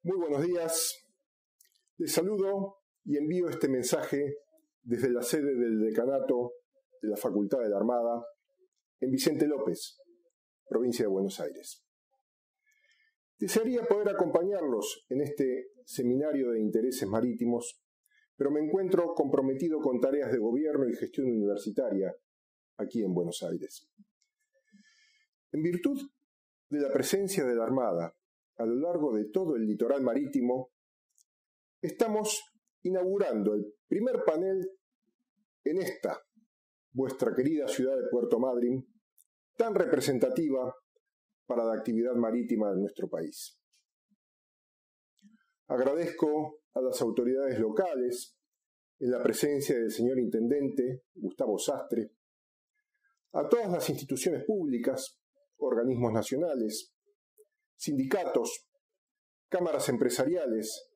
Muy buenos días. Les saludo y envío este mensaje desde la sede del decanato de la Facultad de la Armada en Vicente López, provincia de Buenos Aires. Desearía poder acompañarlos en este seminario de intereses marítimos, pero me encuentro comprometido con tareas de gobierno y gestión universitaria aquí en Buenos Aires. En virtud de la presencia de la Armada a lo largo de todo el litoral marítimo, estamos inaugurando el primer panel en esta, vuestra querida ciudad de Puerto Madryn, tan representativa para la actividad marítima de nuestro país. Agradezco a las autoridades locales, en la presencia del señor Intendente Gustavo Sastre, a todas las instituciones públicas, organismos nacionales, sindicatos, cámaras empresariales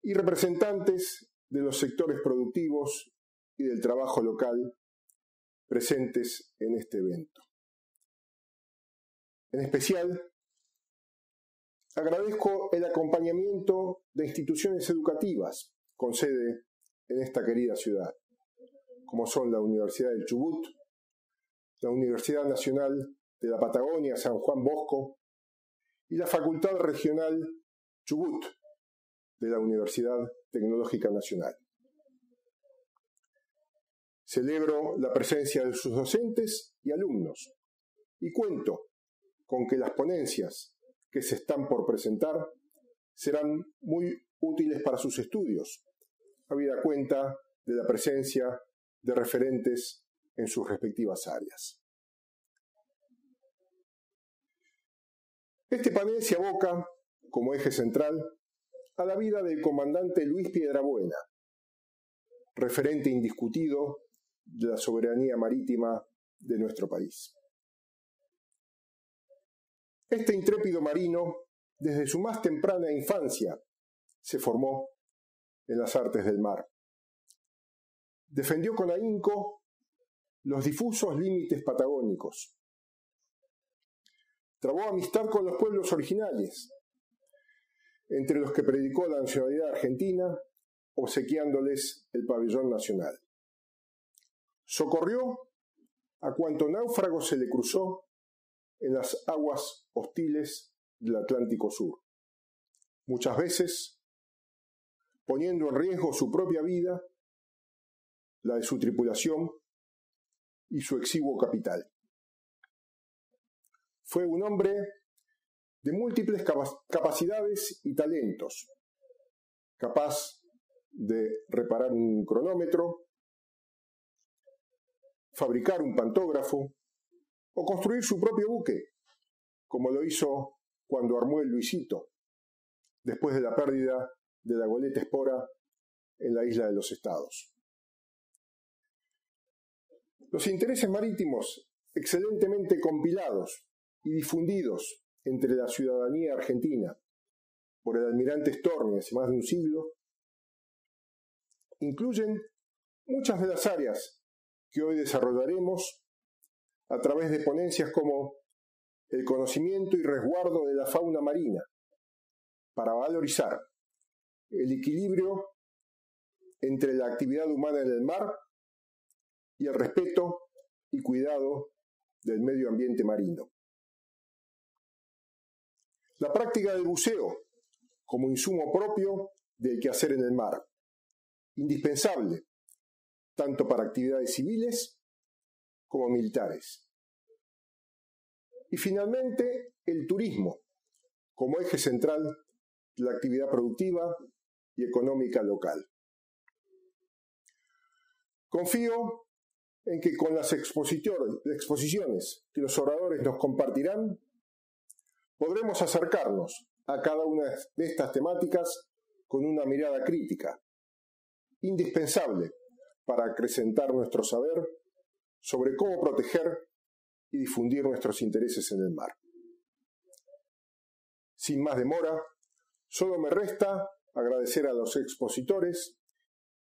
y representantes de los sectores productivos y del trabajo local presentes en este evento. En especial, agradezco el acompañamiento de instituciones educativas con sede en esta querida ciudad, como son la Universidad del Chubut, la Universidad Nacional de la Patagonia San Juan Bosco y la Facultad Regional Chubut de la Universidad Tecnológica Nacional. Celebro la presencia de sus docentes y alumnos y cuento con que las ponencias que se están por presentar serán muy útiles para sus estudios, habida cuenta de la presencia de referentes en sus respectivas áreas. Este panel se aboca, como eje central, a la vida del comandante Luis Piedrabuena, referente indiscutido de la soberanía marítima de nuestro país. Este intrépido marino, desde su más temprana infancia, se formó en las artes del mar. Defendió con ahínco los difusos límites patagónicos. Trabó amistad con los pueblos originales, entre los que predicó la nacionalidad argentina, obsequiándoles el pabellón nacional. Socorrió a cuanto náufrago se le cruzó en las aguas hostiles del Atlántico Sur, muchas veces poniendo en riesgo su propia vida, la de su tripulación y su exiguo capital. Fue un hombre de múltiples capacidades y talentos, capaz de reparar un cronómetro, fabricar un pantógrafo o construir su propio buque, como lo hizo cuando armó el Luisito, después de la pérdida de la goleta Espora en la isla de los Estados. Los intereses marítimos, excelentemente compilados y difundidos entre la ciudadanía argentina por el almirante Storni hace más de un siglo, incluyen muchas de las áreas que hoy desarrollaremos a través de ponencias como el conocimiento y resguardo de la fauna marina, para valorizar el equilibrio entre la actividad humana en el mar y el respeto y cuidado del medio ambiente marino. La práctica del buceo como insumo propio del quehacer en el mar, indispensable tanto para actividades civiles como militares. Y finalmente, el turismo como eje central de la actividad productiva y económica local. Confío en que con las exposiciones que los oradores nos compartirán, podremos acercarnos a cada una de estas temáticas con una mirada crítica, indispensable para acrecentar nuestro saber sobre cómo proteger y difundir nuestros intereses en el mar. Sin más demora, solo me resta agradecer a los expositores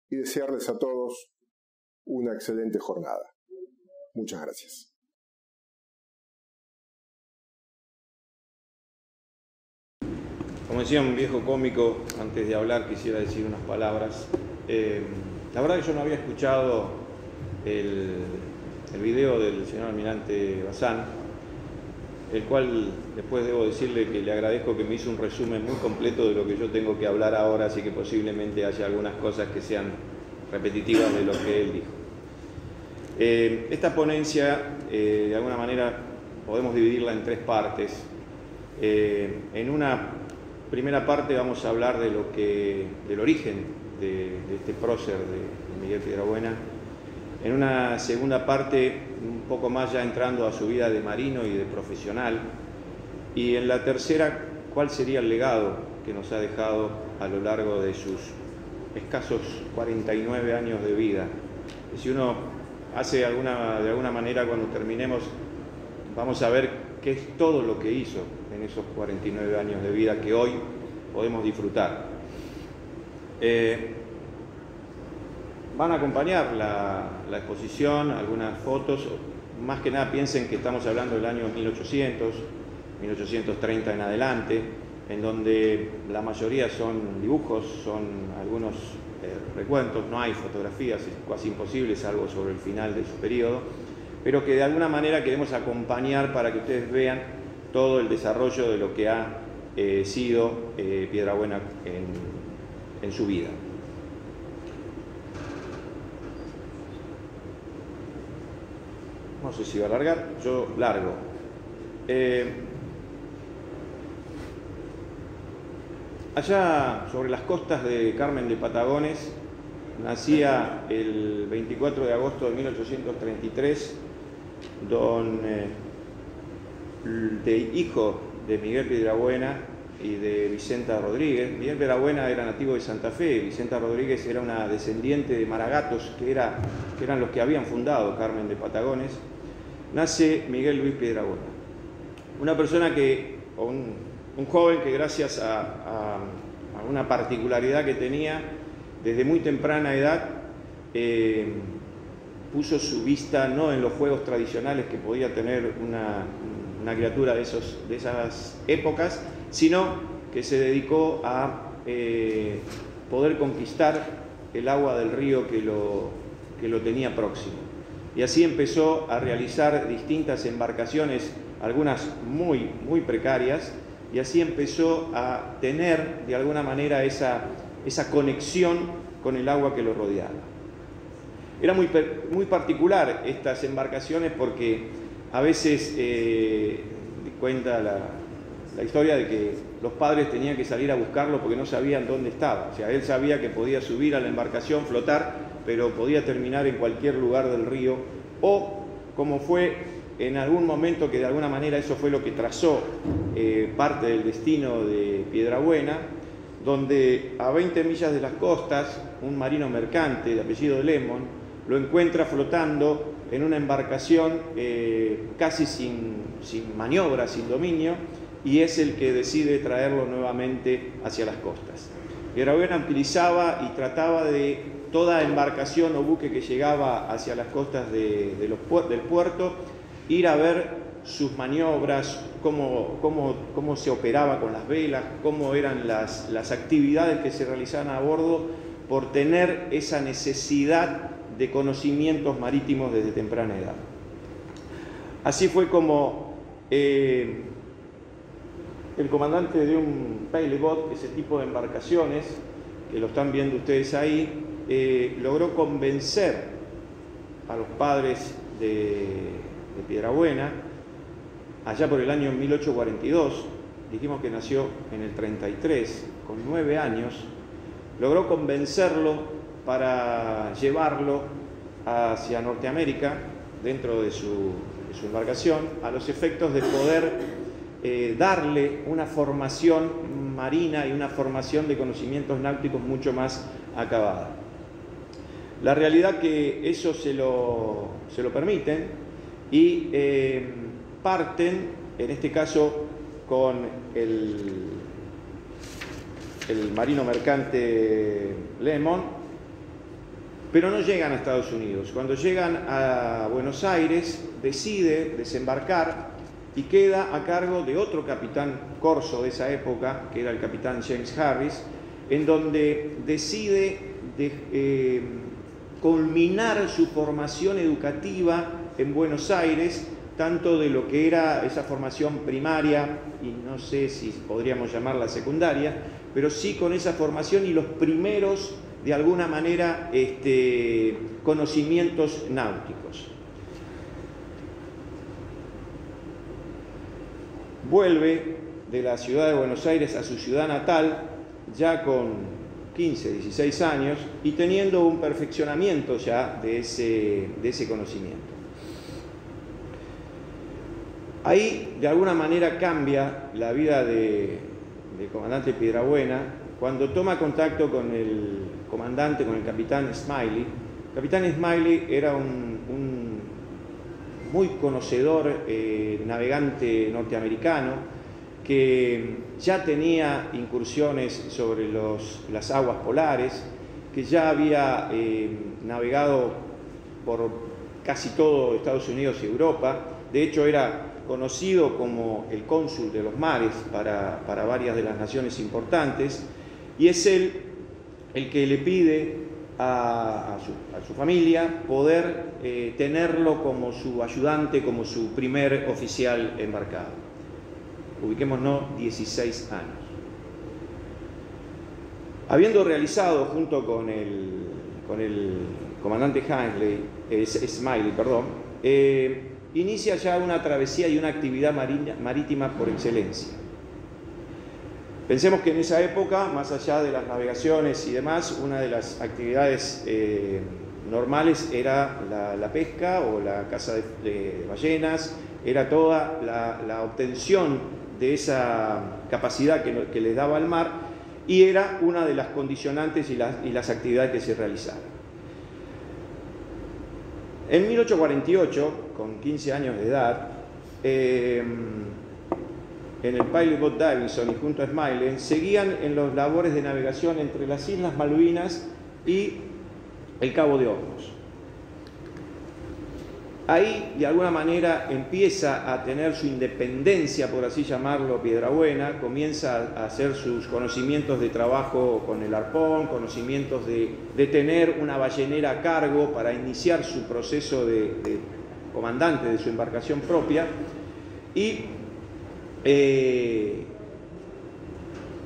y desearles a todos una excelente jornada. Muchas gracias. Como decía un viejo cómico, antes de hablar quisiera decir unas palabras. La verdad que yo no había escuchado el video del señor almirante Bazán, el cual después debo decirle que le agradezco que me hizo un resumen muy completo de lo que yo tengo que hablar ahora, así que posiblemente haya algunas cosas que sean repetitivas de lo que él dijo. Esta ponencia, de alguna manera, podemos dividirla en tres partes. En una primera parte vamos a hablar del origen de este prócer de Miguel Piedrabuena. En una segunda parte, un poco más ya entrando a su vida de marino y de profesional. Y en la tercera, cuál sería el legado que nos ha dejado a lo largo de sus escasos 49 años de vida. Si uno hace de alguna manera, cuando terminemos, vamos a ver qué es todo lo que hizo en esos 49 años de vida que hoy podemos disfrutar. Van a acompañar la exposición, algunas fotos. Más que nada piensen que estamos hablando del año 1800, 1830 en adelante, en donde la mayoría son dibujos, son algunos recuentos, no hay fotografías, es casi imposible, salvo sobre el final de su periodo, pero que de alguna manera queremos acompañar para que ustedes vean todo el desarrollo de lo que ha sido Piedrabuena en su vida. No sé si va a alargar, yo largo. Allá sobre las costas de Carmen de Patagones, nacía el 24 de agosto de 1833 hijo de Miguel Piedrabuena y de Vicenta Rodríguez. Miguel Piedrabuena era nativo de Santa Fe, Vicenta Rodríguez era una descendiente de maragatos que eran los que habían fundado Carmen de Patagones. Nace Miguel Luis Piedrabuena, una persona un joven que gracias a una particularidad que tenía desde muy temprana edad, puso su vista no en los juegos tradicionales que podía tener una criatura de esas épocas, sino que se dedicó a poder conquistar el agua del río que lo tenía próximo. Y así empezó a realizar distintas embarcaciones, algunas muy, muy precarias, y así empezó a tener de alguna manera esa conexión con el agua que lo rodeaba. Era muy particular estas embarcaciones porque a veces cuenta la historia de que los padres tenían que salir a buscarlo porque no sabían dónde estaba. O sea, él sabía que podía subir a la embarcación, flotar, pero podía terminar en cualquier lugar del río, o como fue en algún momento, que de alguna manera eso fue lo que trazó parte del destino de Piedrabuena, donde a 20 millas de las costas, un marino mercante de apellido Lemon lo encuentra flotando en una embarcación casi sin maniobra, sin dominio, y es el que decide traerlo nuevamente hacia las costas. Piedrabuena utilizaba y trataba de toda embarcación o buque que llegaba hacia las costas del puerto, ir a ver sus maniobras, cómo se operaba con las velas, cómo eran las actividades que se realizaban a bordo, por tener esa necesidad de conocimientos marítimos desde temprana edad. Así fue como el comandante de un pailebot, ese tipo de embarcaciones, que lo están viendo ustedes ahí, logró convencer a los padres de Piedrabuena, allá por el año 1842, dijimos que nació en el 33, con 9 años, logró convencerlo para llevarlo hacia Norteamérica, dentro de su embarcación, a los efectos de poder darle una formación marina y una formación de conocimientos náuticos mucho más acabada. La realidad que eso se lo permiten y parten, en este caso, con el marino mercante Lemon, pero no llegan a Estados Unidos. Cuando llegan a Buenos Aires, decide desembarcar y queda a cargo de otro capitán corso de esa época, que era el capitán James Harris, en donde decide culminar su formación educativa en Buenos Aires, tanto de lo que era esa formación primaria, y no sé si podríamos llamarla secundaria, pero sí con esa formación y los primeros, de alguna manera, conocimientos náuticos. Vuelve de la ciudad de Buenos Aires a su ciudad natal, ya con 15, 16 años, y teniendo un perfeccionamiento ya de ese conocimiento. Ahí, de alguna manera, cambia la vida del comandante Piedrabuena cuando toma contacto con el comandante, con el capitán Smiley. El capitán Smiley era un muy conocedor navegante norteamericano que ya tenía incursiones sobre las aguas polares, que ya había navegado por casi todo Estados Unidos y Europa. De hecho, era conocido como el cónsul de los mares para varias de las naciones importantes, y es él el que le pide a su familia poder tenerlo como su ayudante, como su primer oficial embarcado. Ubiquémonos, 16 años. Habiendo realizado junto con el comandante Smiley, inicia ya una travesía y una actividad marítima por excelencia. Pensemos que en esa época, más allá de las navegaciones y demás, una de las actividades normales era la pesca o la caza de ballenas, era toda la obtención de esa capacidad que les daba el mar, y era una de las condicionantes y las actividades que se realizaban. En 1848, con 15 años de edad, en el Pilot Boat Davidson y junto a Smiley, seguían en los labores de navegación entre las Islas Malvinas y el Cabo de Hornos. Ahí, de alguna manera, empieza a tener su independencia, por así llamarlo, Piedrabuena, comienza a hacer sus conocimientos de trabajo con el arpón, conocimientos de tener una ballenera a cargo para iniciar su proceso de comandante de su embarcación propia, y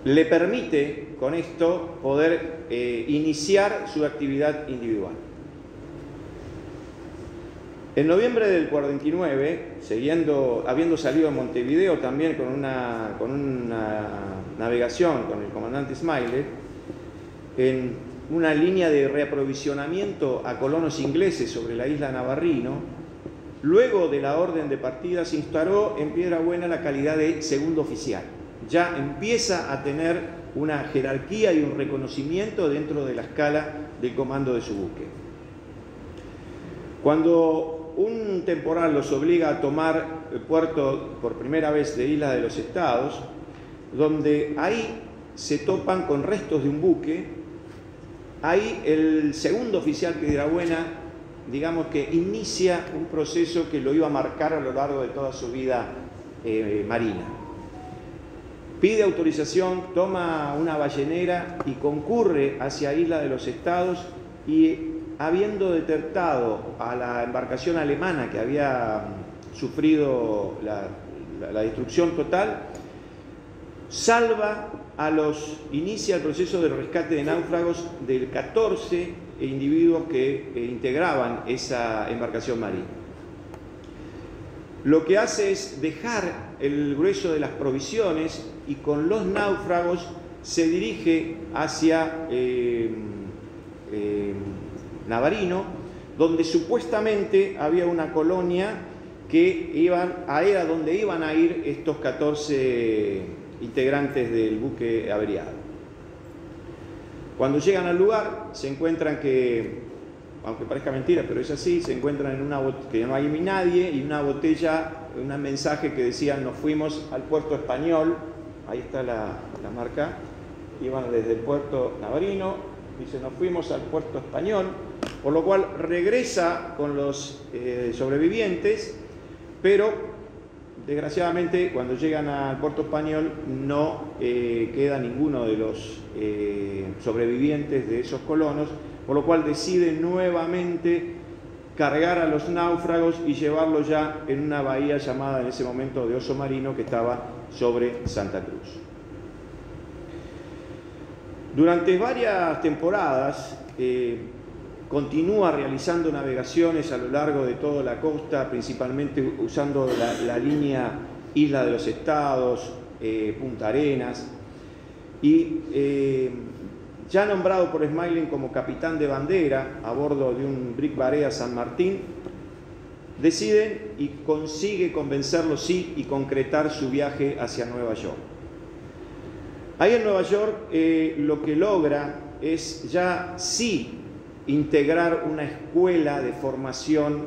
le permite con esto poder iniciar su actividad individual. En noviembre del 49, habiendo salido a Montevideo también con una navegación con el comandante Smiley, en una línea de reaprovisionamiento a colonos ingleses sobre la isla Navarino, luego de la orden de partida se instauró en Piedrabuena la calidad de segundo oficial. Ya empieza a tener una jerarquía y un reconocimiento dentro de la escala del comando de su buque. Cuando un temporal los obliga a tomar el puerto por primera vez de Isla de los Estados, donde ahí se topan con restos de un buque, ahí el segundo oficial Piedrabuena, digamos que inicia un proceso que lo iba a marcar a lo largo de toda su vida marina. Pide autorización, toma una ballenera y concurre hacia Isla de los Estados, y habiendo detectado a la embarcación alemana que había sufrido la destrucción total, inicia el proceso de rescate de náufragos de 14 individuos que integraban esa embarcación marina. Lo que hace es dejar el grueso de las provisiones y con los náufragos se dirige hacia Navarino, donde supuestamente había una colonia que era donde iban a ir estos 14 integrantes del buque averiado. Cuando llegan al lugar se encuentran que, aunque parezca mentira, pero es así, se encuentran que no hay nadie, y una botella, un mensaje que decía: nos fuimos al puerto español. Ahí está la marca. Iban desde el puerto Navarino, dice: nos fuimos al puerto español, por lo cual regresa con los sobrevivientes, pero Desgraciadamente, cuando llegan al puerto español no queda ninguno de los sobrevivientes de esos colonos, por lo cual deciden nuevamente cargar a los náufragos y llevarlos ya en una bahía llamada en ese momento de Oso Marino, que estaba sobre Santa Cruz. Durante varias temporadas continúa realizando navegaciones a lo largo de toda la costa, principalmente usando la línea Isla de los Estados, Punta Arenas, y ya nombrado por Smailin como capitán de bandera a bordo de un Brick Barea San Martín, decide y consigue convencerlo y concretar su viaje hacia Nueva York. Ahí en Nueva York lo que logra es ya integrar una escuela de formación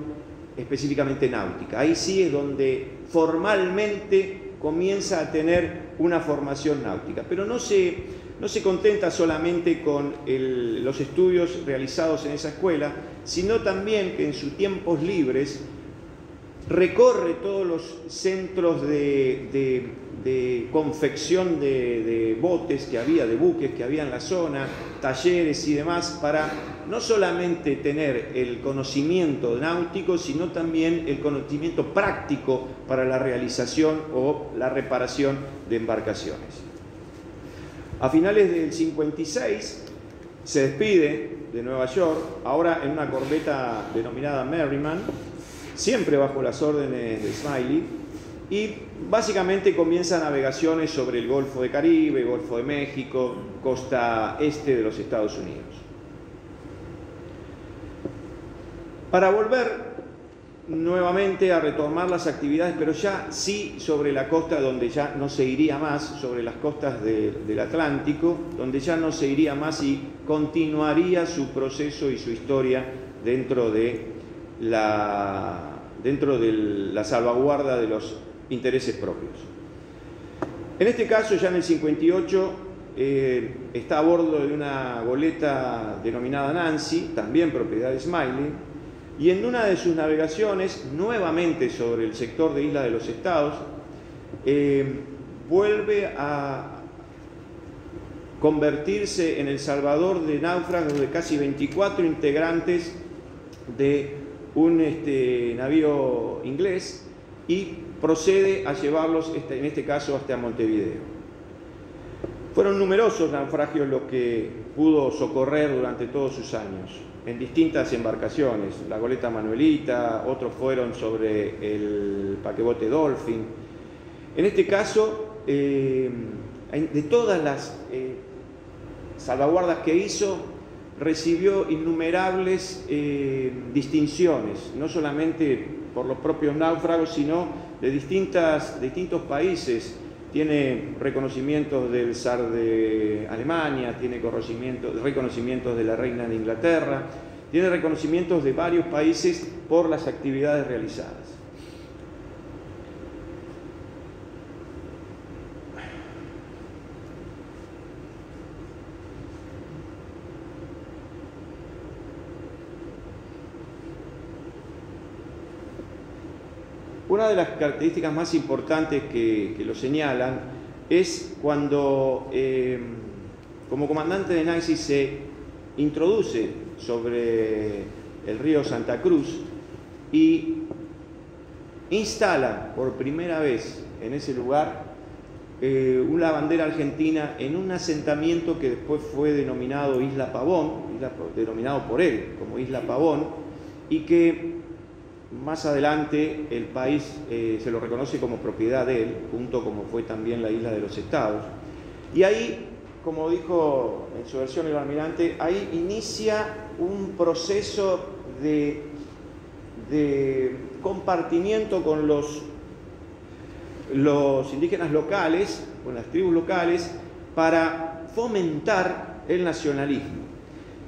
específicamente náutica. Ahí sí es donde formalmente comienza a tener una formación náutica, pero no se contenta solamente con los estudios realizados en esa escuela, sino también que en sus tiempos libres recorre todos los centros de confección de botes que había, de buques que había en la zona, talleres y demás, para no solamente tener el conocimiento náutico, sino también el conocimiento práctico para la realización o la reparación de embarcaciones. A finales del 56 se despide de Nueva York, ahora en una corbeta denominada Merriman, siempre bajo las órdenes de Smiley, y básicamente comienza navegaciones sobre el Golfo de Caribe, Golfo de México, costa este de los Estados Unidos. Para volver nuevamente a retomar las actividades, pero ya sí sobre la costa donde ya no se iría más, sobre las costas del Atlántico, donde ya no se iría más y continuaría su proceso y su historia dentro de la salvaguarda de los intereses propios. En este caso, ya en el 58, está a bordo de una goleta denominada Nancy, también propiedad de Smiley, y en una de sus navegaciones, nuevamente sobre el sector de Isla de los Estados, vuelve a convertirse en el salvador de náufragos de casi 24 integrantes de un navío inglés, y procede a llevarlos, en este caso, hasta Montevideo. Fueron numerosos naufragios los que pudo socorrer durante todos sus años, en distintas embarcaciones, la goleta Manuelita, otros fueron sobre el paquebote Dolphin. En este caso, de todas las salvaguardas que hizo, recibió innumerables distinciones, no solamente por los propios náufragos, sino de distintos países. Tiene reconocimientos del zar de Alemania, tiene reconocimientos de la reina de Inglaterra, tiene reconocimientos de varios países por las actividades realizadas. Una de las características más importantes que lo señalan es cuando, como comandante de Nancy, se introduce sobre el río Santa Cruz y instala por primera vez en ese lugar una bandera argentina en un asentamiento que después fue denominado Isla Pavón, denominado por él como Isla Pavón, y que más adelante el país se lo reconoce como propiedad de él, junto como fue también la Isla de los Estados. Y ahí, como dijo en su versión el almirante, ahí inicia un proceso de compartimiento con los indígenas locales, con las tribus locales, para fomentar el nacionalismo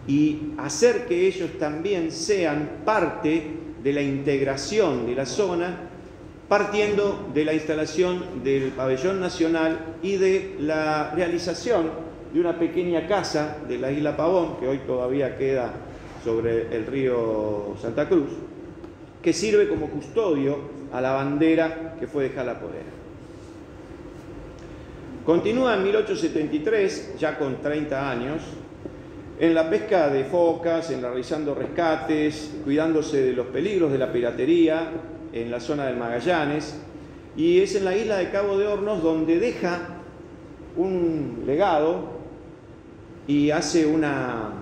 y hacer que ellos también sean parte de la integración de la zona, partiendo de la instalación del pabellón nacional y de la realización de una pequeña casa de la Isla Pavón, que hoy todavía queda sobre el río Santa Cruz, que sirve como custodio a la bandera que fue dejada por él. Continúa en 1873, ya con 30 años, en la pesca de focas, en realizando rescates, cuidándose de los peligros de la piratería en la zona del Magallanes, y es en la isla de Cabo de Hornos donde deja un legado y hace una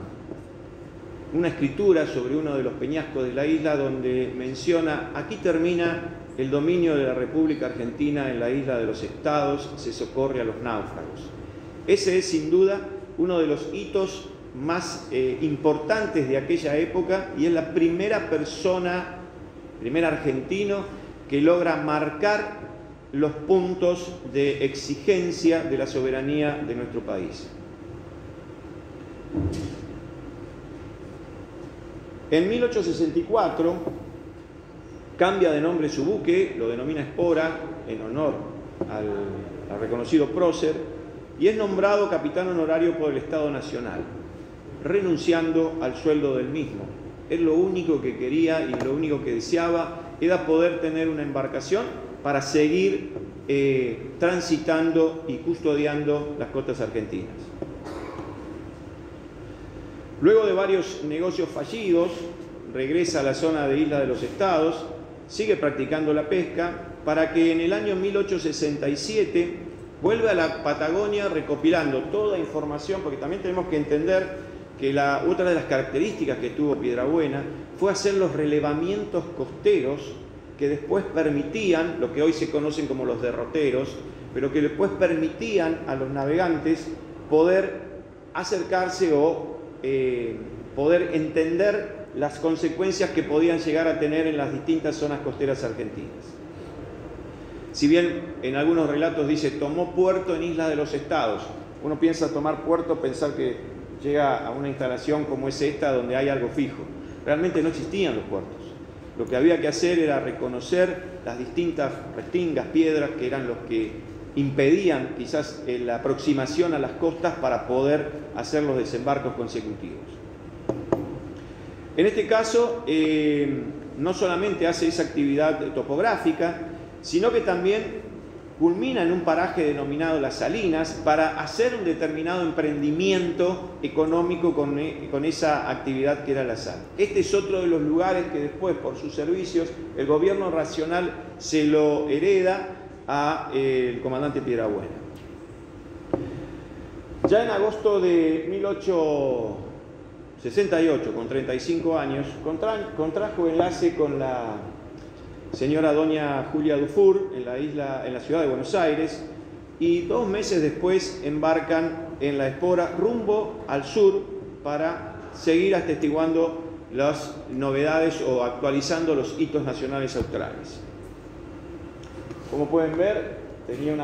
escritura sobre uno de los peñascos de la isla donde menciona: aquí termina el dominio de la República Argentina en la isla de los Estados, se socorre a los náufragos. Ese es sin duda uno de los hitos más importantes de aquella época, y es la primera persona, primer argentino que logra marcar los puntos de exigencia de la soberanía de nuestro país. En 1864 cambia de nombre su buque, lo denomina Espora en honor al reconocido prócer, y es nombrado capitán honorario por el Estado Nacional, renunciando al sueldo del mismo. Él lo único que quería y lo único que deseaba era poder tener una embarcación para seguir transitando y custodiando las costas argentinas. Luego de varios negocios fallidos, regresa a la zona de Isla de los Estados, sigue practicando la pesca, para que en el año 1867 vuelve a la Patagonia recopilando toda información, porque también tenemos que entender que otra de las características que tuvo Piedrabuena fue hacer los relevamientos costeros que después permitían, lo que hoy se conocen como los derroteros, pero que después permitían a los navegantes poder acercarse o poder entender las consecuencias que podían llegar a tener en las distintas zonas costeras argentinas. Si bien en algunos relatos dice tomó puerto en Isla de los Estados, uno piensa tomar puerto, pensar que llega a una instalación como es esta donde hay algo fijo. Realmente no existían los puertos. Lo que había que hacer era reconocer las distintas restingas, piedras, que eran los que impedían quizás la aproximación a las costas para poder hacer los desembarcos consecutivos. En este caso, no solamente hace esa actividad topográfica, sino que también culmina en un paraje denominado Las Salinas para hacer un determinado emprendimiento económico con esa actividad que era la sal. Este es otro de los lugares que después, por sus servicios, el gobierno nacional se lo hereda al comandante Piedrabuena. Ya en agosto de 1868, con 35 años, contrajo enlace con la señora doña Julia Dufour en la ciudad de Buenos Aires, y 2 meses después embarcan en la Espora rumbo al sur para seguir atestiguando las novedades o actualizando los hitos nacionales australes. Como pueden ver, tenía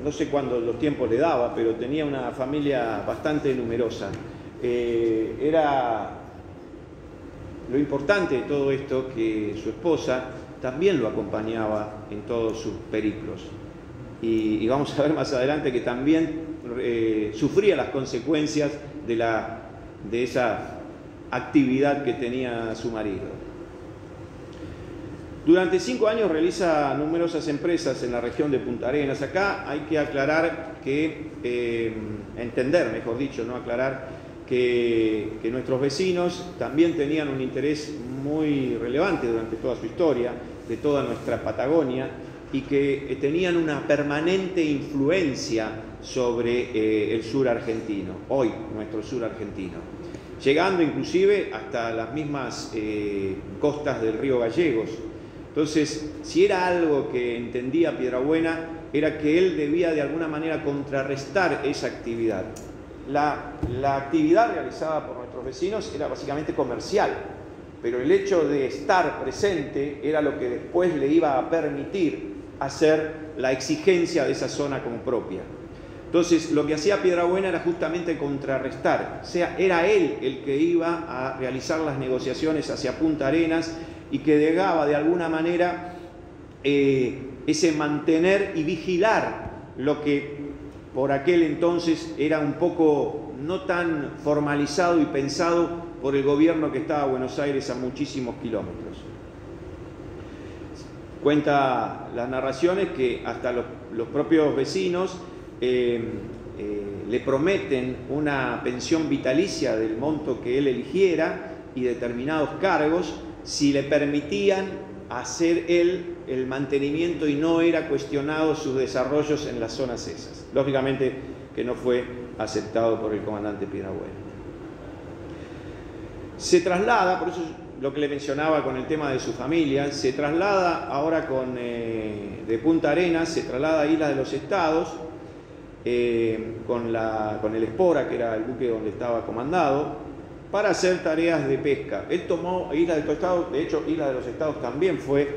no sé cuándo los tiempos le daba, pero tenía una familia bastante numerosa. Era lo importante de todo esto que su esposa también lo acompañaba en todos sus periplos. Y vamos a ver más adelante que también sufría las consecuencias de esa actividad que tenía su marido. Durante 5 años realiza numerosas empresas en la región de Punta Arenas. Acá hay que aclarar entender, mejor dicho, no aclarar, que nuestros vecinos también tenían un interés muy relevante durante toda su historia, de toda nuestra Patagonia, y que tenían una permanente influencia sobre el sur argentino, hoy nuestro sur argentino, llegando inclusive hasta las mismas costas del río Gallegos. Entonces, si era algo que entendía Piedrabuena, era que él debía de alguna manera contrarrestar esa actividad. La actividad realizada por nuestros vecinos era básicamente comercial, pero el hecho de estar presente era lo que después le iba a permitir hacer la exigencia de esa zona como propia. Entonces, lo que hacía Piedrabuena era justamente contrarrestar, o sea, era él el que iba a realizar las negociaciones hacia Punta Arenas y que llegaba de alguna manera ese mantener y vigilar lo que por aquel entonces era un poco no tan formalizado y pensado por el gobierno que estaba en Buenos Aires a muchísimos kilómetros. cuenta las narraciones que hasta los propios vecinos le prometen una pensión vitalicia del monto que él eligiera y determinados cargos si le permitían hacer él el mantenimiento y no era cuestionado sus desarrollos en las zonas esas. Lógicamente que no fue aceptado por el comandante Piedrabuena. Se traslada, por eso lo que le mencionaba con el tema de su familia, se traslada ahora de Punta Arenas, se traslada a Isla de los Estados con el Espora, que era el buque donde estaba comandado, para hacer tareas de pesca. Él tomó Isla de los Estados, de hecho Isla de los Estados también fue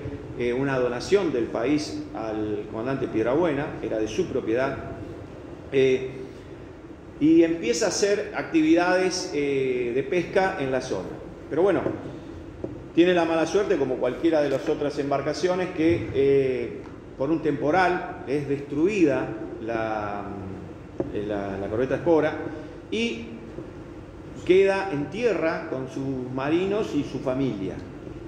una donación del país al comandante Piedrabuena, era de su propiedad, y empieza a hacer actividades de pesca en la zona. Pero bueno, tiene la mala suerte, como cualquiera de las otras embarcaciones, que por un temporal es destruida la corbeta Espora y queda en tierra con sus marinos y su familia.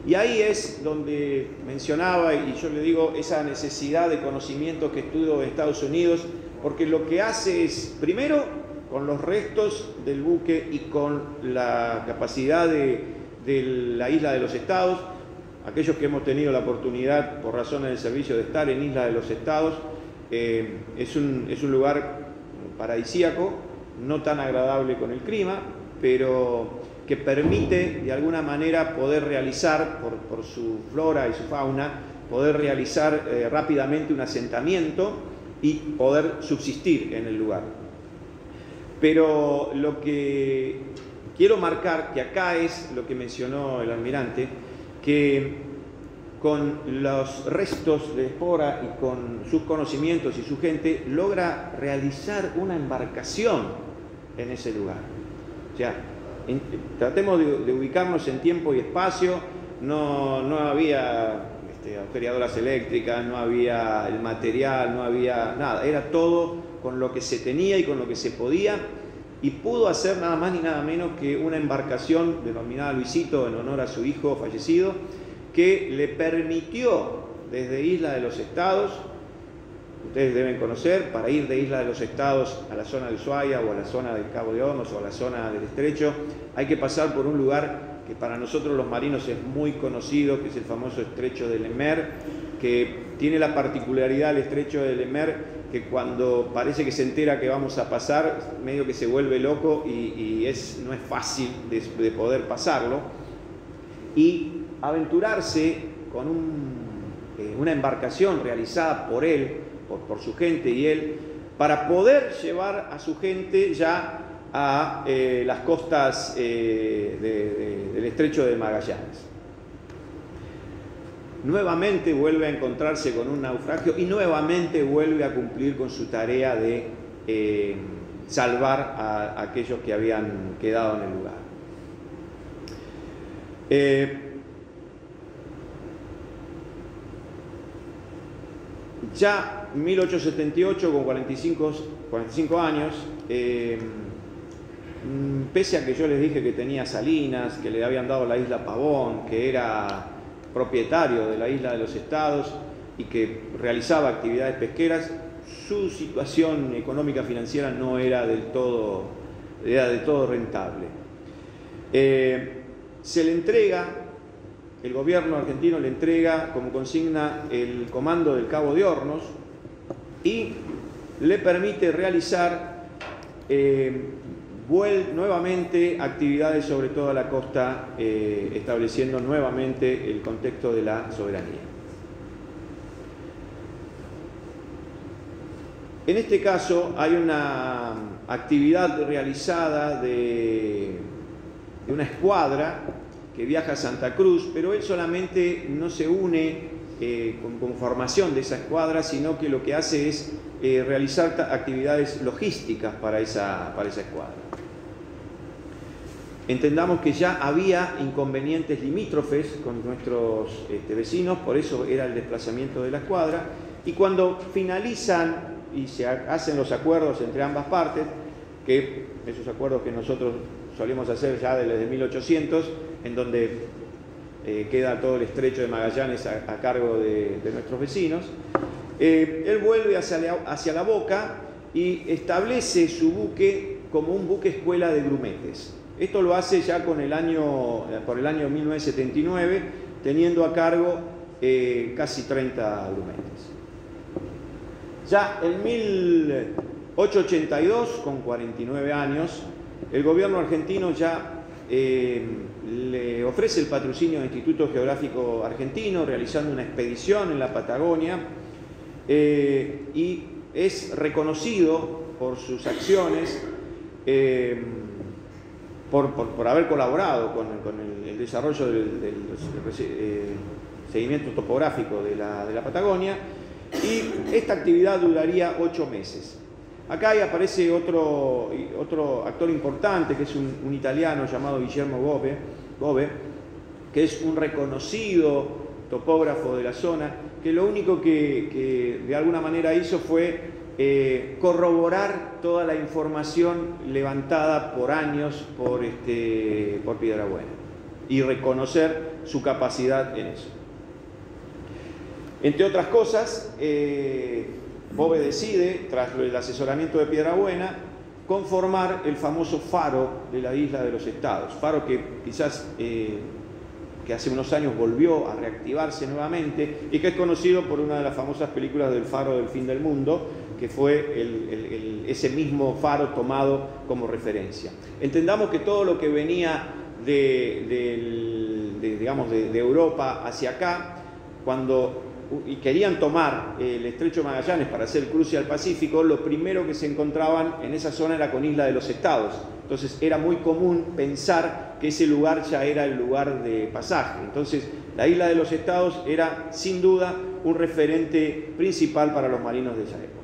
Y ahí es donde mencionaba, y yo le digo, esa necesidad de conocimientos que estudio en Estados Unidos, porque lo que hace es, primero, con los restos del buque y con la capacidad de la Isla de los Estados, aquellos que hemos tenido la oportunidad, por razones del servicio, de estar en Isla de los Estados, es un lugar paradisíaco, no tan agradable con el clima, pero que permite de alguna manera poder realizar, por su flora y su fauna, poder realizar rápidamente un asentamiento y poder subsistir en el lugar. Pero lo que quiero marcar, que acá es lo que mencionó el almirante, que con los restos de Espora y con sus conocimientos y su gente, logra realizar una embarcación en ese lugar. O sea, tratemos de ubicarnos en tiempo y espacio. No había agujereadoras eléctricas, no había el material, no había nada. Era todo con lo que se tenía y con lo que se podía, y pudo hacer nada más ni nada menos que una embarcación denominada Luisito en honor a su hijo fallecido, que le permitió desde Isla de los Estados, ustedes deben conocer, para ir de Isla de los Estados a la zona de Ushuaia o a la zona del Cabo de Hornos o a la zona del Estrecho, hay que pasar por un lugar que para nosotros los marinos es muy conocido, que es el famoso Estrecho de Lemer, que tiene la particularidad el Estrecho de Lemer, que cuando parece que se entera que vamos a pasar, medio que se vuelve loco y no es fácil de poder pasarlo, y aventurarse con una embarcación realizada por él, por su gente y él, para poder llevar a su gente ya a las costas del Estrecho de Magallanes. Nuevamente vuelve a encontrarse con un naufragio y nuevamente vuelve a cumplir con su tarea de salvar a aquellos que habían quedado en el lugar. Ya en 1878, con 45 años, pese a que yo les dije que tenía salinas, que le habían dado la isla Pavón, que era propietario de la Isla de los Estados y que realizaba actividades pesqueras, su situación económica financiera no era del todo rentable. Se le entrega, el gobierno argentino le entrega como consigna el comando del Cabo de Hornos y le permite realizar nuevamente actividades sobre toda la costa, estableciendo nuevamente el contexto de la soberanía. En este caso hay una actividad realizada de una escuadra que viaja a Santa Cruz, pero él solamente no se une con formación de esa escuadra, sino que lo que hace es realizar actividades logísticas para esa escuadra. Entendamos que ya había inconvenientes limítrofes con nuestros vecinos, por eso era el desplazamiento de la escuadra, y cuando finalizan y se hacen los acuerdos entre ambas partes, que esos acuerdos que nosotros solemos hacer ya desde 1800, en donde queda todo el estrecho de Magallanes a cargo de nuestros vecinos. Él vuelve hacia la Boca y establece su buque como un buque escuela de grumetes. Esto lo hace ya por el año 1979, teniendo a cargo casi 30 grumetes. Ya en 1882, con 49 años, el gobierno argentino ya le ofrece el patrocinio del Instituto Geográfico Argentino, realizando una expedición en la Patagonia, y es reconocido por sus acciones, por haber colaborado con el desarrollo del seguimiento topográfico de la Patagonia, y esta actividad duraría 8 meses. Acá ahí aparece otro actor importante, que es un italiano llamado Guillermo Bove, que es un reconocido topógrafo de la zona, que lo único que de alguna manera hizo fue corroborar toda la información levantada por años por Piedrabuena y reconocer su capacidad en eso. Entre otras cosas, Bove decide, tras el asesoramiento de Piedrabuena, conformar el famoso faro de la Isla de los Estados, faro que quizás que hace unos años volvió a reactivarse nuevamente y que es conocido por una de las famosas películas del Faro del Fin del Mundo, que fue ese mismo faro tomado como referencia. Entendamos que todo lo que venía de Europa hacia acá, y querían tomar el estrecho de Magallanes para hacer el cruce al Pacífico, lo primero que se encontraban en esa zona era con Isla de los Estados. Entonces era muy común pensar que ese lugar ya era el lugar de pasaje. Entonces la Isla de los Estados era sin duda un referente principal para los marinos de esa época.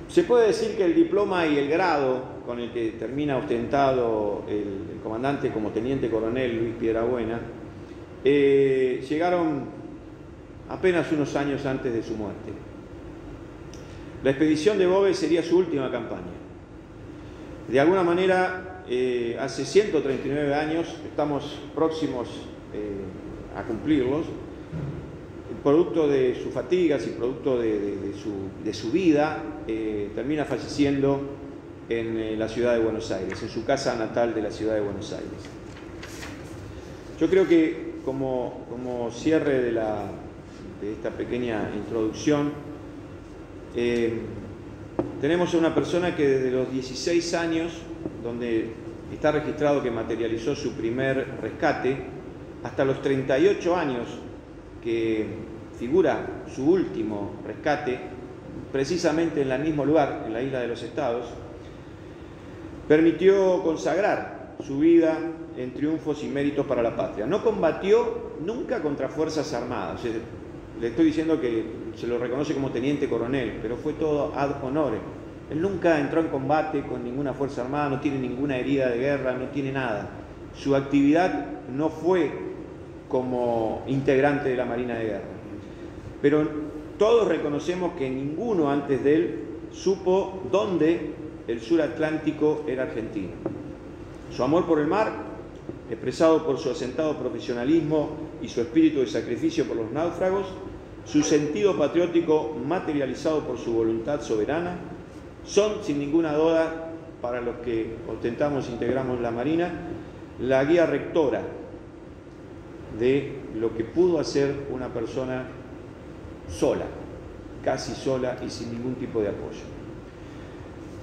Se puede decir que el diploma y el grado con el que termina ostentado el comandante como teniente coronel Luis Piedrabuena llegaron apenas unos años antes de su muerte. La expedición de Bove sería su última campaña. De alguna manera, hace 139 años, estamos próximos a cumplirlos, producto de sus fatigas y producto de su vida, termina falleciendo en la ciudad de Buenos Aires, en su casa natal de la ciudad de Buenos Aires. Yo creo que como cierre de esta pequeña introducción, tenemos a una persona que desde los 16 años, donde está registrado que materializó su primer rescate, hasta los 38 años, que figura su último rescate, precisamente en el mismo lugar, en la Isla de los Estados, permitió consagrar su vida en triunfos y méritos para la patria. No combatió nunca contra fuerzas armadas. Le estoy diciendo que se lo reconoce como teniente coronel, pero fue todo ad honorem. Él nunca entró en combate con ninguna fuerza armada, no tiene ninguna herida de guerra, no tiene nada. Su actividad no fue como integrante de la Marina de Guerra. Pero todos reconocemos que ninguno antes de él supo dónde el sur atlántico era argentino. Su amor por el mar, expresado por su asentado profesionalismo y su espíritu de sacrificio por los náufragos, su sentido patriótico materializado por su voluntad soberana, son, sin ninguna duda, para los que ostentamos e integramos la Marina, la guía rectora de lo que pudo hacer una persona sola, casi sola y sin ningún tipo de apoyo.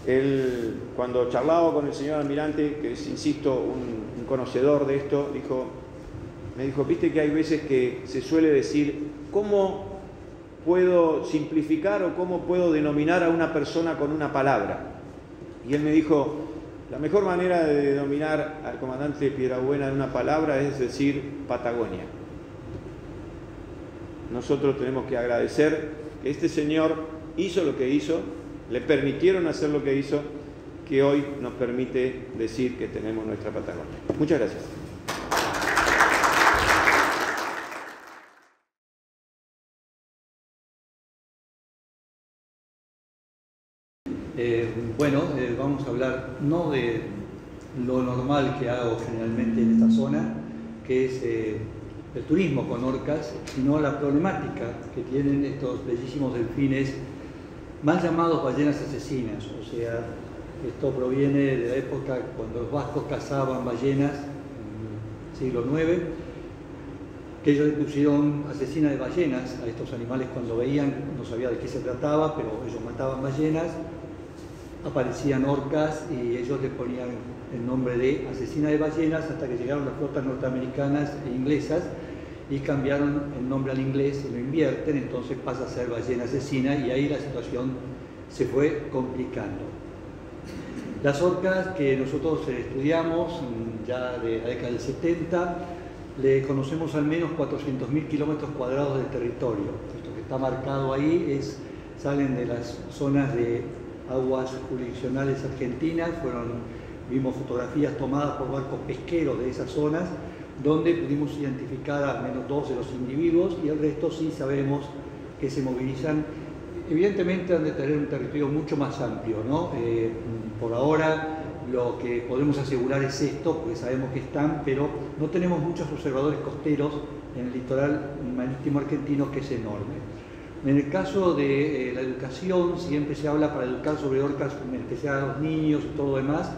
Él, cuando charlaba con el señor almirante, que es, insisto, un conocedor de esto, me dijo, viste que hay veces que se suele decir, ¿cómo puedo simplificar o cómo puedo denominar a una persona con una palabra? Y él me dijo, la mejor manera de denominar al comandante Piedrabuena en una palabra es decir Patagonia. Nosotros tenemos que agradecer que este señor hizo lo que hizo, le permitieron hacer lo que hizo, que hoy nos permite decir que tenemos nuestra Patagonia. Muchas gracias. Vamos a hablar no de lo normal que hago generalmente en esta zona, que es el turismo con orcas, sino la problemática que tienen estos bellísimos delfines, mal llamados ballenas asesinas. O sea, esto proviene de la época cuando los vascos cazaban ballenas, en el siglo IX, que ellos le pusieron asesina de ballenas a estos animales cuando veían, no sabía de qué se trataba, pero ellos mataban ballenas, aparecían orcas y ellos le ponían el nombre de asesina de ballenas hasta que llegaron las flotas norteamericanas e inglesas y cambiaron el nombre al inglés y lo invierten, entonces pasa a ser ballena asesina y ahí la situación se fue complicando. Las orcas que nosotros estudiamos ya de la década del 70, le conocemos al menos 400.000 kilómetros cuadrados de territorio. Esto que está marcado ahí salen de las zonas de aguas jurisdiccionales argentinas, vimos fotografías tomadas por barcos pesqueros de esas zonas, donde pudimos identificar al menos 2 de los individuos y el resto sí sabemos que se movilizan. Evidentemente han de tener un territorio mucho más amplio, ¿no? Por ahora lo que podemos asegurar es esto, porque sabemos que están, pero no tenemos muchos observadores costeros en el litoral marítimo argentino, que es enorme. En el caso de la educación, siempre se habla para educar sobre orcas, en especial a los niños y todo lo demás,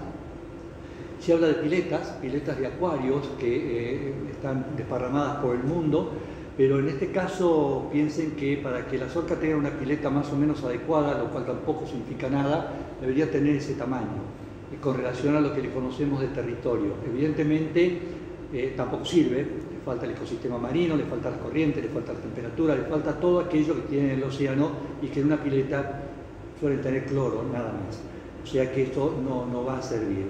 se habla de piletas de acuarios que están desparramadas por el mundo, pero en este caso piensen que para que las orcas tengan una pileta más o menos adecuada, lo cual tampoco significa nada, debería tener ese tamaño, con relación a lo que le conocemos de territorio. Evidentemente tampoco sirve, le falta el ecosistema marino, le falta las corrientes, le falta la temperatura, le falta todo aquello que tiene el océano y que en una pileta suelen tener cloro, nada más. O sea que esto no va a servir.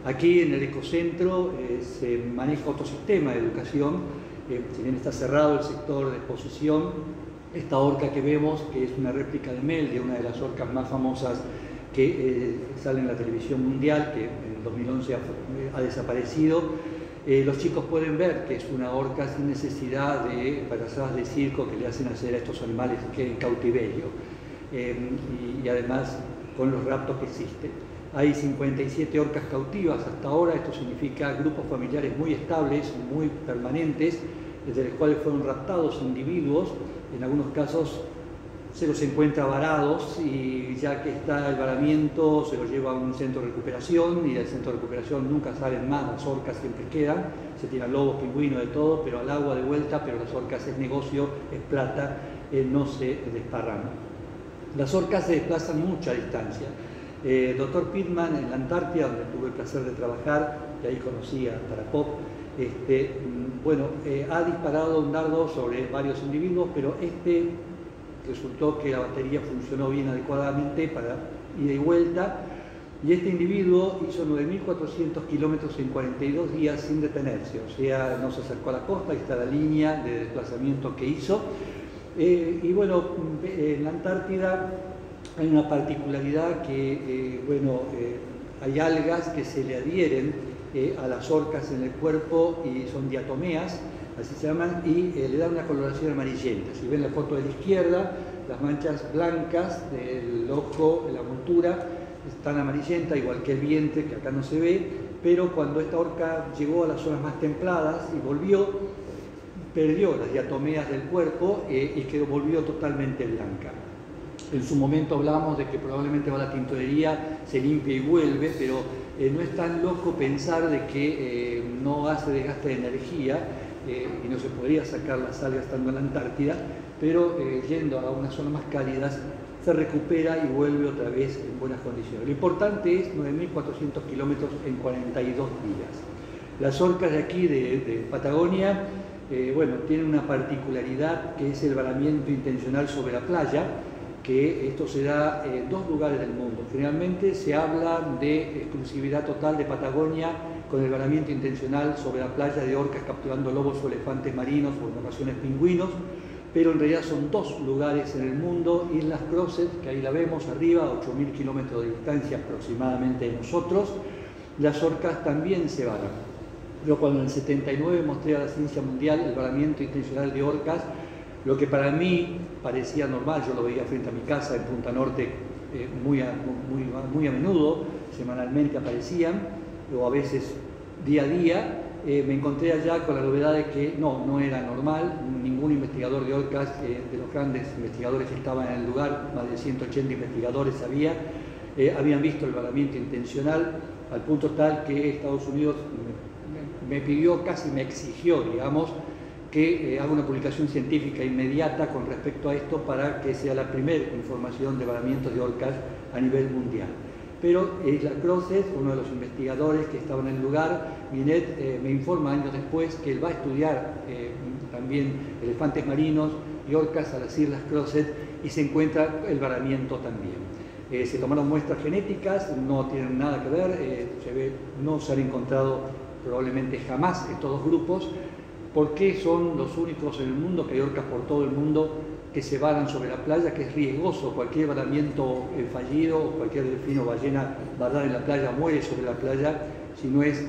Aquí en el ecocentro se maneja otro sistema de educación, si bien está cerrado el sector de exposición, esta orca que vemos, que es una réplica de Mel, de una de las orcas más famosas que sale en la televisión mundial, que en el 2011 ha desaparecido, los chicos pueden ver que es una orca sin necesidad de payasadas de circo que le hacen hacer a estos animales que en cautiverio, y además con los raptos que existen. Hay 57 orcas cautivas hasta ahora, esto significa grupos familiares muy estables, muy permanentes, desde los cuales fueron raptados individuos, en algunos casos se los encuentra varados y ya que está el varamiento se los lleva a un centro de recuperación y del centro de recuperación nunca salen más, las orcas siempre quedan, se tiran lobos, pingüinos, de todo, pero al agua de vuelta, pero las orcas es negocio, es plata, no se desparraman. Las orcas se desplazan mucha distancia. Dr. Pittman en la Antártida, donde tuve el placer de trabajar, y ahí conocí a Tarapov, ha disparado un dardo sobre varios individuos, pero resultó que la batería funcionó bien adecuadamente para ida y vuelta, y este individuo hizo 9.400 kilómetros en 42 días sin detenerse, o sea, no se acercó a la costa, ahí está la línea de desplazamiento que hizo. En la Antártida hay una particularidad que, hay algas que se le adhieren a las orcas en el cuerpo y son diatomeas, así se llaman, y le dan una coloración amarillenta. Si ven la foto de la izquierda, las manchas blancas del ojo, de la montura, están amarillentas, igual que el vientre, que acá no se ve, pero cuando esta orca llegó a las zonas más templadas y volvió, perdió las diatomeas del cuerpo y volvió totalmente blanca. En su momento hablamos de que probablemente va a la tintorería, se limpia y vuelve, pero no es tan loco pensar de que no hace desgaste de energía y no se podría sacar las algas estando en la Antártida, pero yendo a unas zonas más cálidas se recupera y vuelve otra vez en buenas condiciones. Lo importante es 9.400 kilómetros en 42 días. Las orcas de aquí, de Patagonia, tienen una particularidad que es el varamiento intencional sobre la playa, que esto se da en 2 lugares del mundo. Generalmente se habla de exclusividad total de Patagonia con el varamiento intencional sobre la playa de orcas capturando lobos o elefantes marinos o en ocasiones pingüinos, pero en realidad son 2 lugares en el mundo, Islas Crozet, que ahí la vemos arriba, a 8.000 kilómetros de distancia aproximadamente de nosotros. Las orcas también se varan. Yo cuando en el 79 mostré a la ciencia mundial el varamiento intencional de orcas, lo que para mí parecía normal, yo lo veía frente a mi casa en Punta Norte muy a menudo, semanalmente aparecían, o a veces día a día, me encontré allá con la novedad de que no era normal. Ningún investigador de orcas, de los grandes investigadores que estaban en el lugar, más de 180 investigadores habían visto el varamiento intencional, al punto tal que Estados Unidos me pidió, casi me exigió, digamos, que haga una publicación científica inmediata con respecto a esto para que sea la primera información de varamientos de orcas a nivel mundial. Pero Isla Crozet, uno de los investigadores que estaban en el lugar, Minet, me informa años después que él va a estudiar también elefantes marinos y orcas a las Islas Crozet y se encuentra el varamiento también. Se tomaron muestras genéticas, no tienen nada que ver, no se han encontrado probablemente jamás estos dos grupos, porque son los únicos en el mundo, que hay orcas por todo el mundo que se varan sobre la playa, que es riesgoso. Cualquier varamiento fallido, cualquier delfín o ballena varada en la playa muere sobre la playa, si no es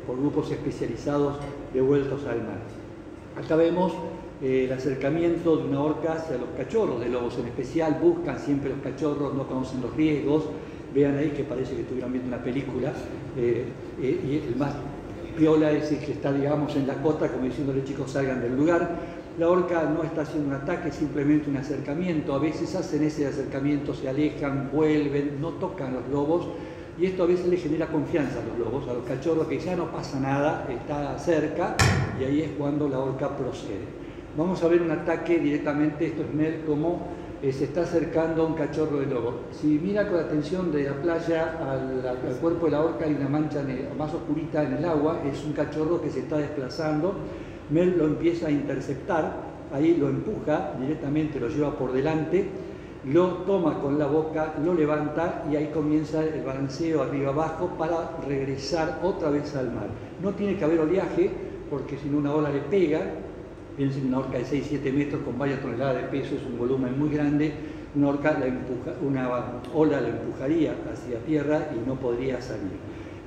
por grupos especializados devueltos al mar. Acá vemos el acercamiento de una orca hacia los cachorros de lobos, en especial buscan siempre los cachorros, no conocen los riesgos. Vean ahí que parece que estuvieran viendo una película, y el más piola es el que está, digamos, en la costa, como diciéndole: chicos, salgan del lugar. La orca no está haciendo un ataque, simplemente un acercamiento. A veces hacen ese acercamiento, se alejan, vuelven, no tocan los lobos, y esto a veces le genera confianza a los lobos, a los cachorros, que ya no pasa nada, está cerca, y ahí es cuando la orca procede. Vamos a ver un ataque directamente. Esto es Mel, como se está acercando a un cachorro de lobo. Si mira con atención de la playa al cuerpo de la orca, hay una mancha más oscurita en el agua, es un cachorro que se está desplazando. Mel lo empieza a interceptar, ahí lo empuja directamente, lo lleva por delante, lo toma con la boca, lo levanta y ahí comienza el balanceo arriba-abajo para regresar otra vez al mar. No tiene que haber oleaje, porque si no una ola le pega. Piensen en una orca de 6-7 metros con varias toneladas de peso, es un volumen muy grande. Una ola la empujaría hacia tierra y no podría salir.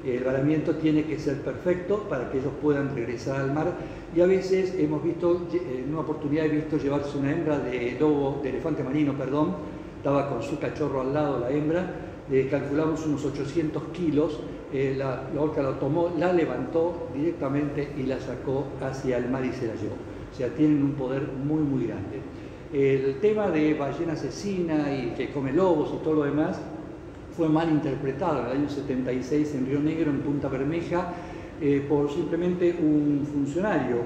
El varamiento tiene que ser perfecto para que ellos puedan regresar al mar, y a veces hemos visto, en una oportunidad he visto llevarse una hembra de elefante marino, estaba con su cachorro al lado, la hembra, calculamos unos 800 kilos, la orca la tomó, la levantó directamente y la sacó hacia el mar y se la llevó. O sea, tienen un poder muy, muy grande. El tema de ballena asesina y que come lobos y todo lo demás fue mal interpretado en el año 76 en Río Negro, en Punta Bermeja, por simplemente un funcionario,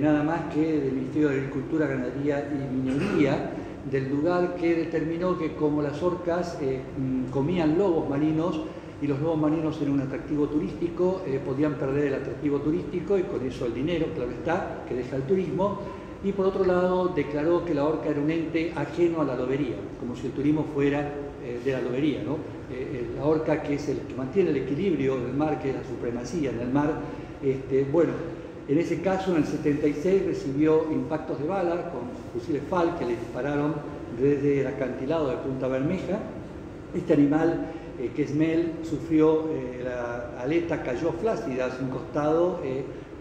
nada más que del Ministerio de Agricultura, Ganadería y Minería del lugar, que determinó que como las orcas comían lobos marinos y los lobos marinos eran un atractivo turístico, podían perder el atractivo turístico y con eso el dinero, claro está, que deja el turismo. Y por otro lado declaró que la orca era un ente ajeno a la lobería, como si el turismo fuera de la lobería, ¿no? La orca, que es el que mantiene el equilibrio del mar, que es la supremacía en el mar. Bueno, en ese caso, en el 76 recibió impactos de bala con fusiles FAL que le dispararon desde el acantilado de Punta Bermeja. Este animal, que es Mel, sufrió la aleta, cayó flácida a su costado,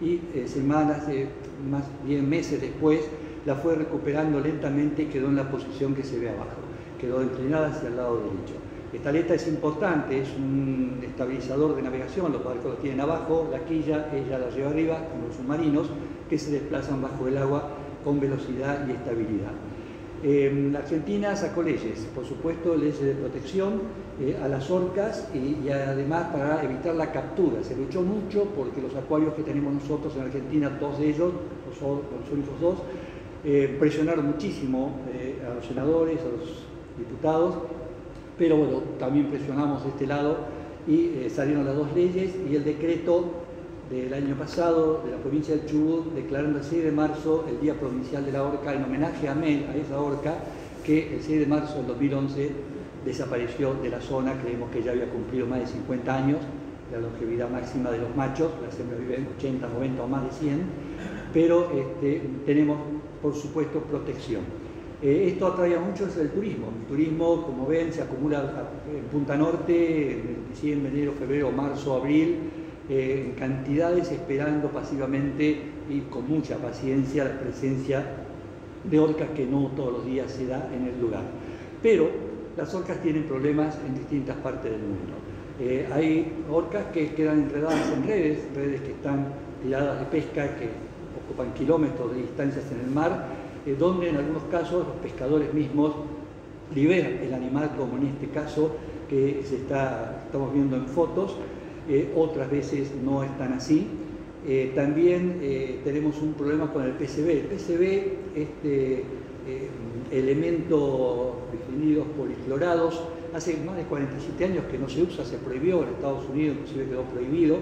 y semanas, más bien meses después, la fue recuperando lentamente y quedó en la posición que se ve abajo. Quedó inclinada hacia el lado derecho. Esta aleta es importante, es un estabilizador de navegación. Los barcos lo tienen abajo, la quilla, ella la lleva arriba, como los submarinos, que se desplazan bajo el agua con velocidad y estabilidad. La Argentina sacó leyes, por supuesto, leyes de protección a las orcas y además para evitar la captura. Se luchó mucho porque los acuarios que tenemos nosotros en Argentina, dos de ellos, los únicos dos, presionaron muchísimo a los senadores, a los diputados, pero bueno, también presionamos de este lado y salieron las dos leyes y el decreto del año pasado de la provincia del Chubut, declarando el 6 de marzo el Día Provincial de la Orca, en homenaje a Mel, a esa orca que el 6 de marzo del 2011 desapareció de la zona. Creemos que ya había cumplido más de 50 años, la longevidad máxima de los machos, las hembras viven 80, 90 o más de 100, pero tenemos, por supuesto, protección. Esto atrae a muchos el turismo. El turismo, como ven, se acumula en Punta Norte en diciembre, enero, febrero, marzo, abril, en cantidades, esperando pasivamente y con mucha paciencia la presencia de orcas que no todos los días se da en el lugar. Pero las orcas tienen problemas en distintas partes del mundo. Hay orcas que quedan enredadas en redes que están tiradas de pesca, que ocupan kilómetros de distancias en el mar, donde en algunos casos los pescadores mismos liberan el animal, como en este caso que estamos viendo en fotos. Otras veces no están así. También tenemos un problema con el PCB. El PCB, elementos bifinidos policlorados, hace más de 47 años que no se usa, se prohibió en Estados Unidos, inclusive quedó prohibido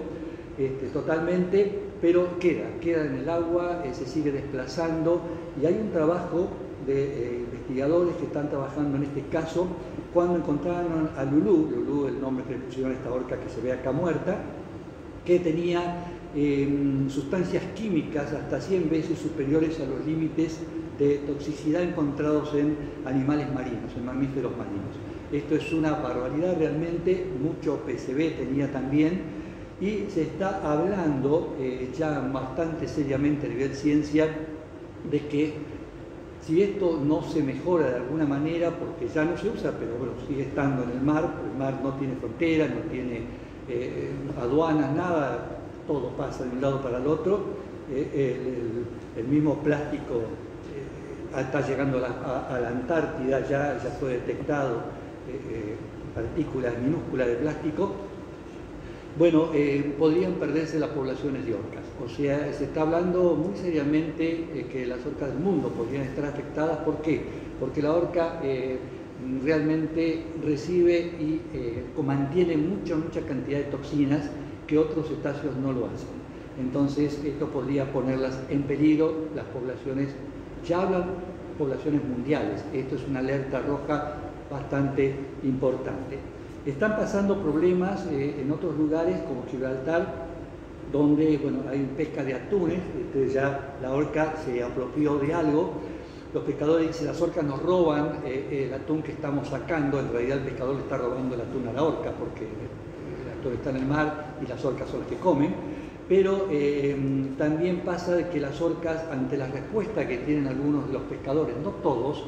totalmente, pero queda en el agua, se sigue desplazando, y hay un trabajo de investigadores que están trabajando en este caso cuando encontraron a Lulú, el nombre que le pusieron a esta orca que se ve acá muerta, que tenía sustancias químicas hasta 100 veces superiores a los límites de toxicidad encontrados en animales marinos, en mamíferos marinos. Esto es una barbaridad realmente, mucho PCB tenía también, y se está hablando ya bastante seriamente a nivel ciencia de que si esto no se mejora de alguna manera, porque ya no se usa, pero bueno, sigue estando en el mar no tiene fronteras, no tiene aduanas, nada, todo pasa de un lado para el otro, el mismo plástico está llegando a la Antártida, ya fue detectado partículas minúsculas de plástico. Bueno, podrían perderse las poblaciones de orcas. O sea, se está hablando muy seriamente que las orcas del mundo podrían estar afectadas. ¿Por qué? Porque la orca realmente recibe y mantiene mucha cantidad de toxinas que otros cetáceos no lo hacen. Entonces, esto podría ponerlas en peligro, las poblaciones, ya hablan poblaciones mundiales. Esto es una alerta roja bastante importante. Están pasando problemas en otros lugares como Gibraltar, donde bueno, hay pesca de atunes, ya la orca se apropió de algo. Los pescadores dicen, las orcas nos roban el atún que estamos sacando. En realidad el pescador le está robando el atún a la orca, porque el atún está en el mar y las orcas son las que comen. Pero también pasa de que las orcas, ante la respuesta que tienen algunos de los pescadores, no todos,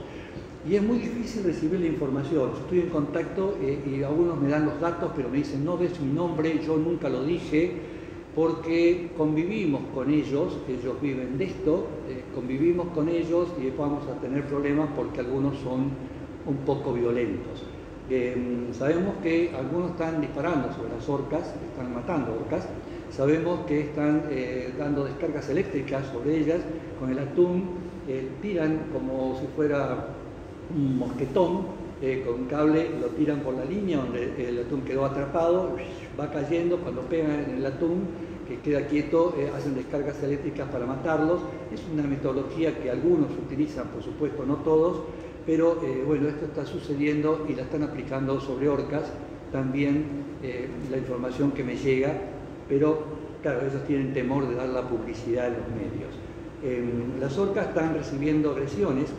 y es muy difícil recibir la información. Yo estoy en contacto y algunos me dan los datos, pero me dicen, no des mi nombre, yo nunca lo dije, porque convivimos con ellos viven de esto, convivimos con ellos y vamos a tener problemas porque algunos son un poco violentos. Sabemos que algunos están disparando sobre las orcas, están matando orcas, sabemos que están dando descargas eléctricas sobre ellas con el atún, tiran como si fuera un mosquetón, con un cable lo tiran por la línea donde el atún quedó atrapado, va cayendo, cuando pegan en el atún que queda quieto, hacen descargas eléctricas para matarlos. Es una metodología que algunos utilizan, por supuesto no todos, pero bueno, esto está sucediendo y la están aplicando sobre orcas, también la información que me llega, pero claro, ellos tienen temor de dar la publicidad en los medios. Las orcas están recibiendo agresiones,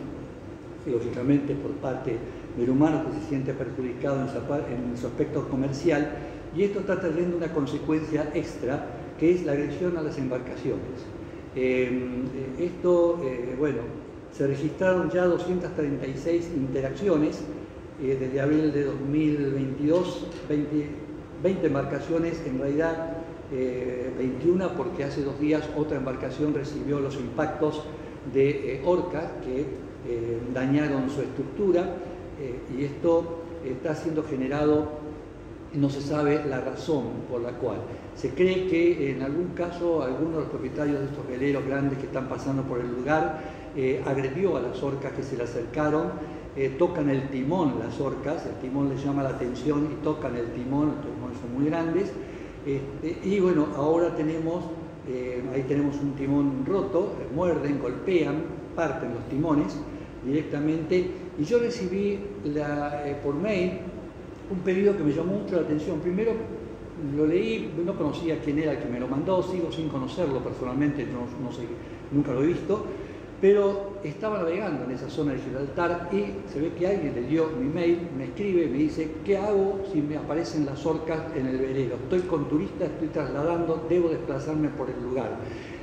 lógicamente por parte del humano que se siente perjudicado en su aspecto comercial, y esto está trayendo una consecuencia extra, que es la agresión a las embarcaciones. Bueno, se registraron ya 236 interacciones desde abril de 2022, 20 embarcaciones, en realidad 21, porque hace 2 días otra embarcación recibió los impactos de orca que dañaron su estructura, y esto está siendo generado, no se sabe la razón por la cual. Se cree que en algún caso alguno de los propietarios de estos veleros grandes que están pasando por el lugar agredió a las orcas que se le acercaron, tocan el timón las orcas, el timón les llama la atención y tocan el timón, los timones son muy grandes, y bueno, ahora tenemos, ahí tenemos un timón roto, muerden, golpean, parten los timones directamente, y yo recibí por mail un pedido que me llamó mucho la atención. Primero lo leí, no conocía quién era el que me lo mandó, sigo sin conocerlo personalmente, no sé, nunca lo he visto, pero estaba navegando en esa zona de Gibraltar y se ve que alguien le dio mi mail, me escribe, me dice, ¿qué hago si me aparecen las orcas en el velero? Estoy con turistas, estoy trasladando, debo desplazarme por el lugar.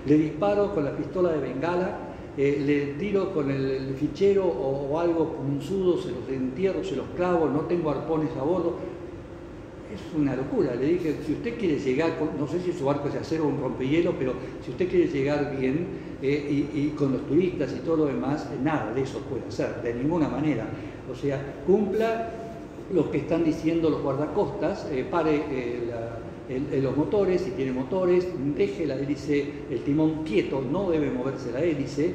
Le disparo con la pistola de bengala, le tiro con el fichero o algo punzudo, se los entierro, se los clavo, no tengo arpones a bordo. es una locura. Le dije, si usted quiere llegar, no sé si su barco es de acero o un rompehielo, pero si usted quiere llegar bien y con los turistas y todo lo demás, nada de eso puede hacer, de ninguna manera. O sea, cumpla lo que están diciendo los guardacostas, pare los motores, si tiene motores, deje la hélice, el timón quieto, no debe moverse la hélice,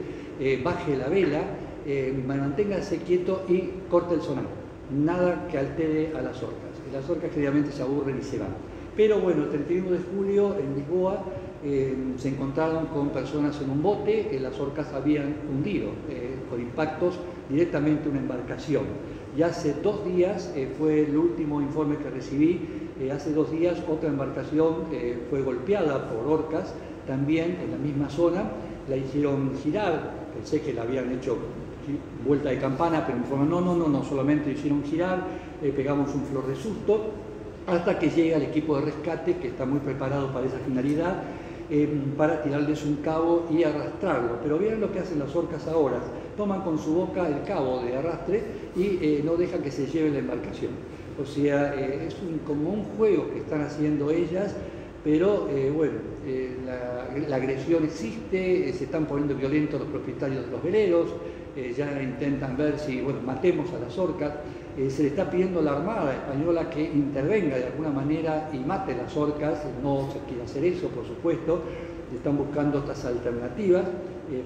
baje la vela, manténgase quieto y corte el sonar. Nada que altere a las orcas. Las orcas generalmente se aburren y se van. Pero bueno, el 31 de julio en Lisboa se encontraron con personas en un bote que las orcas habían hundido con impactos directamente en una embarcación. Y hace 2 días, fue el último informe que recibí, hace 2 días otra embarcación fue golpeada por orcas, también en la misma zona, la hicieron girar, pensé que la habían hecho vuelta de campana, pero me informaron, no, solamente hicieron girar, pegamos un flor de susto, hasta que llega el equipo de rescate, que está muy preparado para esa finalidad, para tirarles un cabo y arrastrarlo. Pero vean lo que hacen las orcas ahora, toman con su boca el cabo de arrastre y no dejan que se lleve la embarcación. O sea, es como un juego que están haciendo ellas, pero bueno, la agresión existe, se están poniendo violentos los propietarios de los veleros, ya intentan ver si, bueno, matemos a las orcas, se le está pidiendo a la Armada Española que intervenga de alguna manera y mate a las orcas, no se quiere hacer eso, por supuesto, están buscando otras alternativas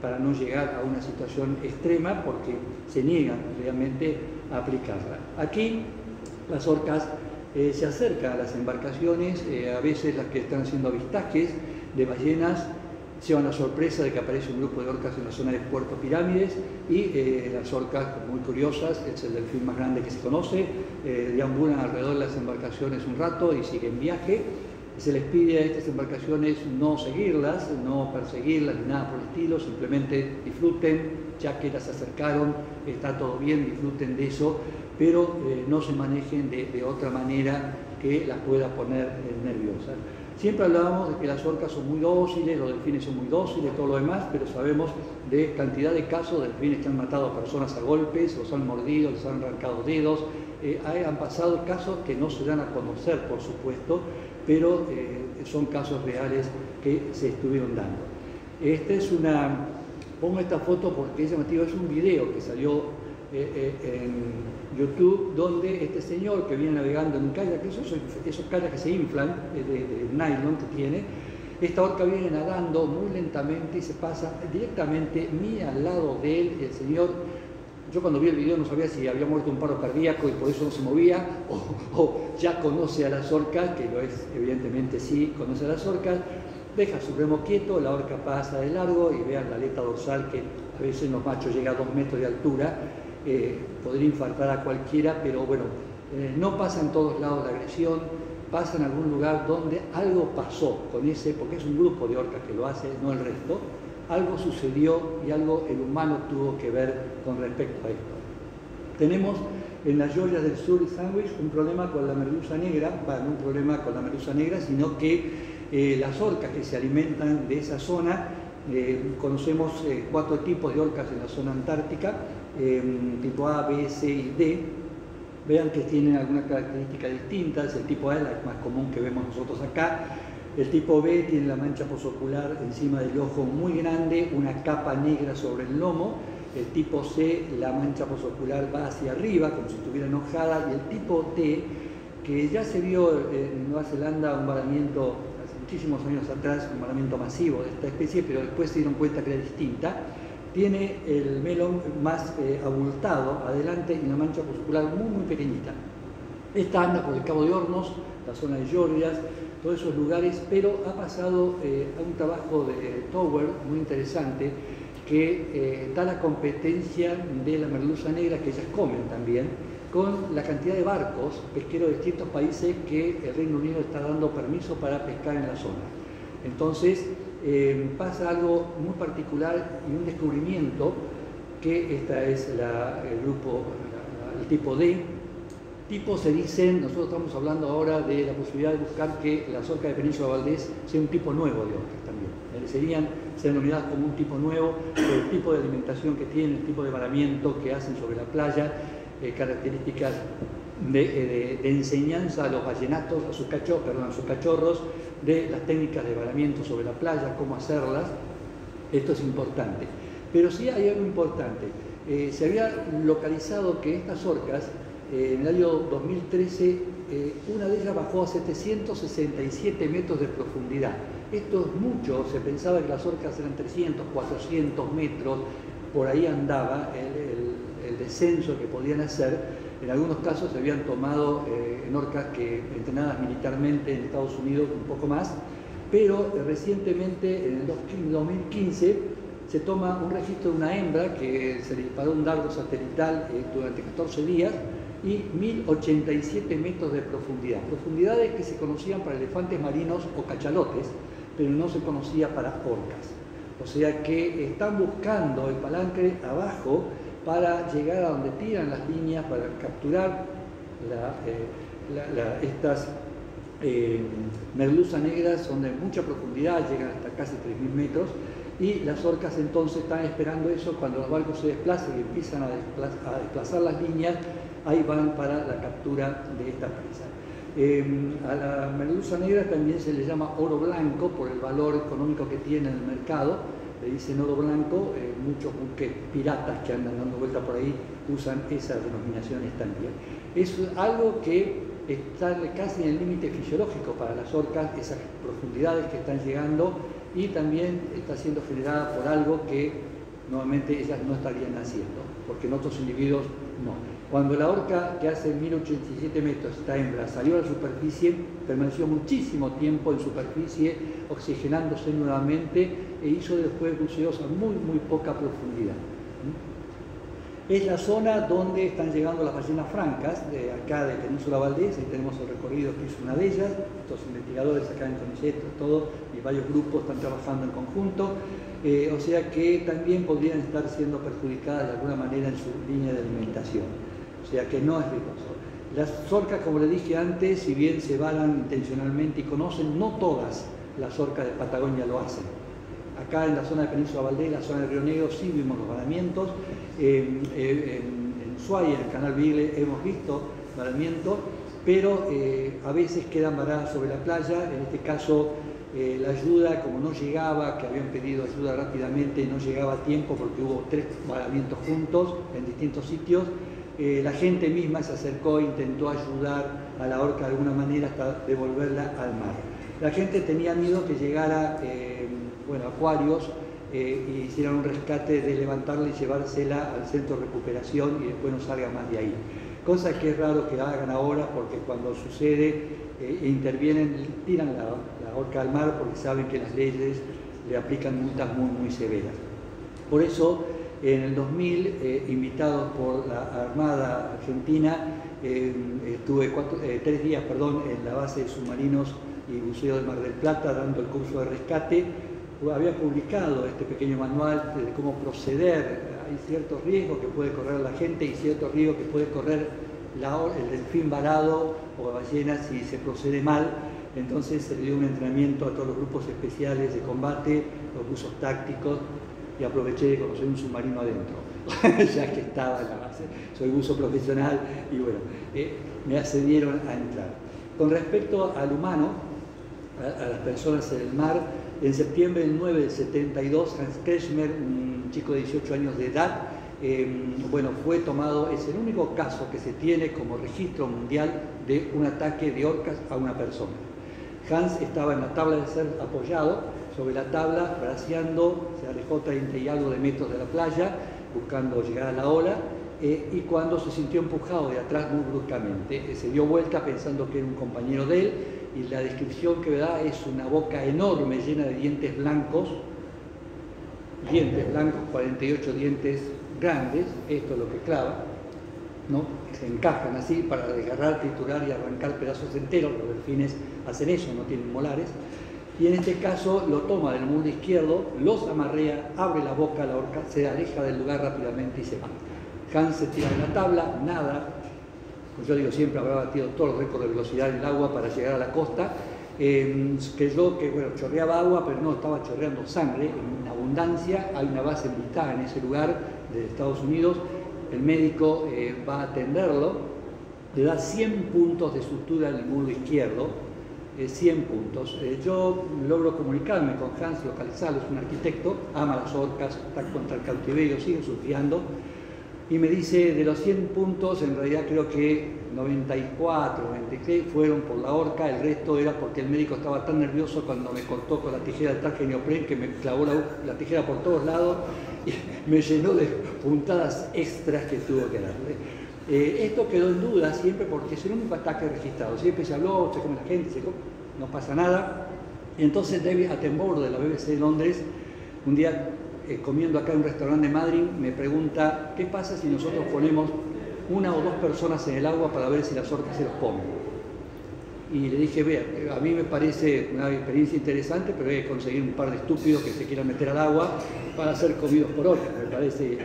para no llegar a una situación extrema porque se niegan realmente a aplicarla. Aquí las orcas se acercan a las embarcaciones, a veces las que están haciendo avistajes de ballenas se van a la sorpresa de que aparece un grupo de orcas en la zona de Puerto Pirámides y las orcas, muy curiosas, es el delfín más grande que se conoce, deambulan alrededor de las embarcaciones un rato y siguen viaje. Se les pide a estas embarcaciones no seguirlas, no perseguirlas ni nada por el estilo, simplemente disfruten, ya que las acercaron, está todo bien, disfruten de eso, pero no se manejen de otra manera que las pueda poner nerviosas. Siempre hablábamos de que las orcas son muy dóciles, los delfines son muy dóciles, todo lo demás, pero sabemos de cantidad de casos de delfines que han matado a personas a golpes, los han mordido, les han arrancado dedos. Han pasado casos que no se dan a conocer, por supuesto, pero son casos reales que se estuvieron dando. Esta es pongo esta foto porque es llamativa, es un video que salió en YouTube, donde este señor que viene navegando en un kayak, esos kayaks que se inflan, de nylon que tiene, esta orca viene nadando muy lentamente y se pasa directamente muy al lado de él. El señor, yo cuando vi el video no sabía si había muerto un paro cardíaco y por eso no se movía, o ya conoce a las orcas, que lo es, evidentemente sí, conoce a las orcas, deja su remo quieto, la orca pasa de largo y vean la aleta dorsal que a veces en los machos llega a 2 metros de altura. Podría infartar a cualquiera, pero bueno, no pasa en todos lados la agresión, pasa en algún lugar donde algo pasó con ese, porque es un grupo de orcas que lo hace, no el resto, algo sucedió y algo el humano tuvo que ver con respecto a esto. Tenemos en las Georgias del Sur y Sandwich un problema con la merluza negra, bueno, no un problema con la merluza negra, sino que las orcas que se alimentan de esa zona, conocemos 4 tipos de orcas en la zona antártica, tipo A, B, C y D. Vean que tienen algunas características distintas. El tipo A es la más común que vemos nosotros acá. El tipo B tiene la mancha posocular encima del ojo muy grande, una capa negra sobre el lomo. El tipo C, la mancha posocular va hacia arriba, como si estuviera enojada. Y el tipo D, que ya se vio en Nueva Zelanda un varamiento hace muchísimos años atrás, un varamiento masivo de esta especie, pero después se dieron cuenta que era distinta. Tiene el melón más abultado adelante y una mancha posocular muy, muy pequeñita. Esta anda por el Cabo de Hornos, la zona de Georgias, todos esos lugares, pero ha pasado a un trabajo de Tower muy interesante que da la competencia de la merluza negra, que ellas comen también, con la cantidad de barcos pesqueros de distintos países que el Reino Unido está dando permiso para pescar en la zona. Entonces, pasa algo muy particular y un descubrimiento, que esta es el grupo, el tipo D. Tipos se dicen, nosotros estamos hablando ahora de la posibilidad de buscar que las orcas de Península Valdés sea un tipo nuevo de orcas también. Serían denominadas como un tipo nuevo, por el tipo de alimentación que tienen, el tipo de varamiento que hacen sobre la playa, características de enseñanza a los ballenatos, a sus cachorros, de las técnicas de varamiento sobre la playa, cómo hacerlas. Esto es importante. Pero sí hay algo importante. Se había localizado que estas orcas, en el año 2013, una de ellas bajó a 767 metros de profundidad. Esto es mucho, se pensaba que las orcas eran 300, 400 metros, por ahí andaba el descenso que podían hacer. En algunos casos se habían tomado en orcas que entrenadas militarmente en Estados Unidos un poco más, pero recientemente, en el 2015, se toma un registro de una hembra que se le disparó un dardo satelital durante 14 días y 1087 metros de profundidad. Profundidades que se conocían para elefantes marinos o cachalotes, pero no se conocía para orcas. O sea que están buscando el palanque abajo para llegar a donde tiran las líneas, para capturar estas merluzas negras, son de mucha profundidad, llegan hasta casi 3.000 metros, y las orcas entonces están esperando eso. Cuando los barcos se desplacen y empiezan a desplazar las líneas, ahí van para la captura de esta presa. A la merluza negra también se le llama oro blanco por el valor económico que tiene en el mercado. Le dicen oro blanco, muchos buques piratas que andan dando vuelta por ahí usan esas denominaciones también. Es algo que está casi en el límite fisiológico para las orcas, esas profundidades que están llegando, y también está siendo generada por algo que normalmente ellas no estarían haciendo, porque en otros individuos no. Cuando la orca, que hace 1087 metros, esta hembra, salió a la superficie, permaneció muchísimo tiempo en superficie, oxigenándose nuevamente, e hizo después buceos a muy poca profundidad. Es la zona donde están llegando las ballenas francas, de acá de Península Valdés. Ahí tenemos el recorrido que hizo una de ellas. Estos investigadores acá en CONICET, todo, y varios grupos están trabajando en conjunto. O sea que también podrían estar siendo perjudicadas de alguna manera en su línea de alimentación. O sea que no es riesgoso. Las orcas, como le dije antes, si bien se varan intencionalmente y conocen, no todas las orcas de Patagonia lo hacen. Acá en la zona de Península Valdés, la zona del Río Negro, sí vimos los varamientos. En Ushuaia, en el canal Beagle, hemos visto varamientos, pero a veces quedan varadas sobre la playa. En este caso, la ayuda, como no llegaba, que habían pedido ayuda rápidamente, no llegaba a tiempo porque hubo 3 varamientos juntos en distintos sitios. La gente misma se acercó e intentó ayudar a la orca de alguna manera hasta devolverla al mar. La gente tenía miedo que llegara acuarios y hicieran un rescate de levantarla y llevársela al centro de recuperación y después no salga más de ahí. Cosa que es raro que hagan ahora, porque cuando sucede intervienen, tiran la orca al mar porque saben que las leyes le aplican multas muy severas. Por eso, en el 2000, invitados por la Armada Argentina, estuve 3 días en la base de submarinos y buceo del Mar del Plata dando el curso de rescate. Había publicado este pequeño manual de cómo proceder. Hay ciertos riesgos que puede correr la gente y ciertos riesgos que puede correr el delfín varado o ballena si se procede mal. Entonces se le dio un entrenamiento a todos los grupos especiales de combate, los buzos tácticos, y aproveché de conocer un submarino adentro, ya que estaba en la base. Soy buzo profesional y bueno, me accedieron a entrar. Con respecto al humano, a las personas en el mar, en septiembre del 9 del 72, Hans Kretschmer, un chico de 18 años de edad, fue tomado. Es el único caso que se tiene como registro mundial de un ataque de orcas a una persona. Hans estaba en la tabla de ser apoyado sobre la tabla, braceando, se alejó 30 y algo de metros de la playa, buscando llegar a la ola, y cuando se sintió empujado de atrás muy bruscamente, se dio vuelta pensando que era un compañero de él, y la descripción que da es una boca enorme llena de dientes blancos, 48 dientes grandes. Esto es lo que clava, ¿no? Se encajan así para desgarrar, triturar y arrancar pedazos enteros. Los delfines hacen eso, no tienen molares. Y en este caso lo toma del muslo izquierdo, los amarrea, abre la boca a la orca, se aleja del lugar rápidamente y se va. Hans se tira de la tabla, nada. Pues yo digo, siempre habrá batido todos los récords de velocidad en el agua para llegar a la costa. Creyó que chorreaba agua, pero no, estaba chorreando sangre en abundancia. Hay una base militar en ese lugar de Estados Unidos. El médico va a atenderlo le da 100 puntos de sutura al muslo izquierdo, 100 puntos. Yo logro comunicarme con Hans, localizarlo, es un arquitecto, ama las orcas, está contra el cautiverio, sigue surfeando, y me dice, de los 100 puntos, en realidad creo que 94, 93 fueron por la orca, el resto era porque el médico estaba tan nervioso cuando me cortó con la tijera del traje de neopren que me clavó la tijera por todos lados y me llenó de puntadas extras que tuvo que darle. Esto quedó en duda siempre porque es el único ataque registrado. Siempre se habló, se come la gente, no pasa nada. Y entonces David Attenborough de la BBC de Londres, un día comiendo acá en un restaurante de Madrid, me pregunta, ¿qué pasa si nosotros ponemos una o dos personas en el agua para ver si las orcas se los comen? Y le dije, vea, a mí me parece una experiencia interesante, pero hay que conseguir un par de estúpidos que se quieran meter al agua para ser comidos por orcas, me parece.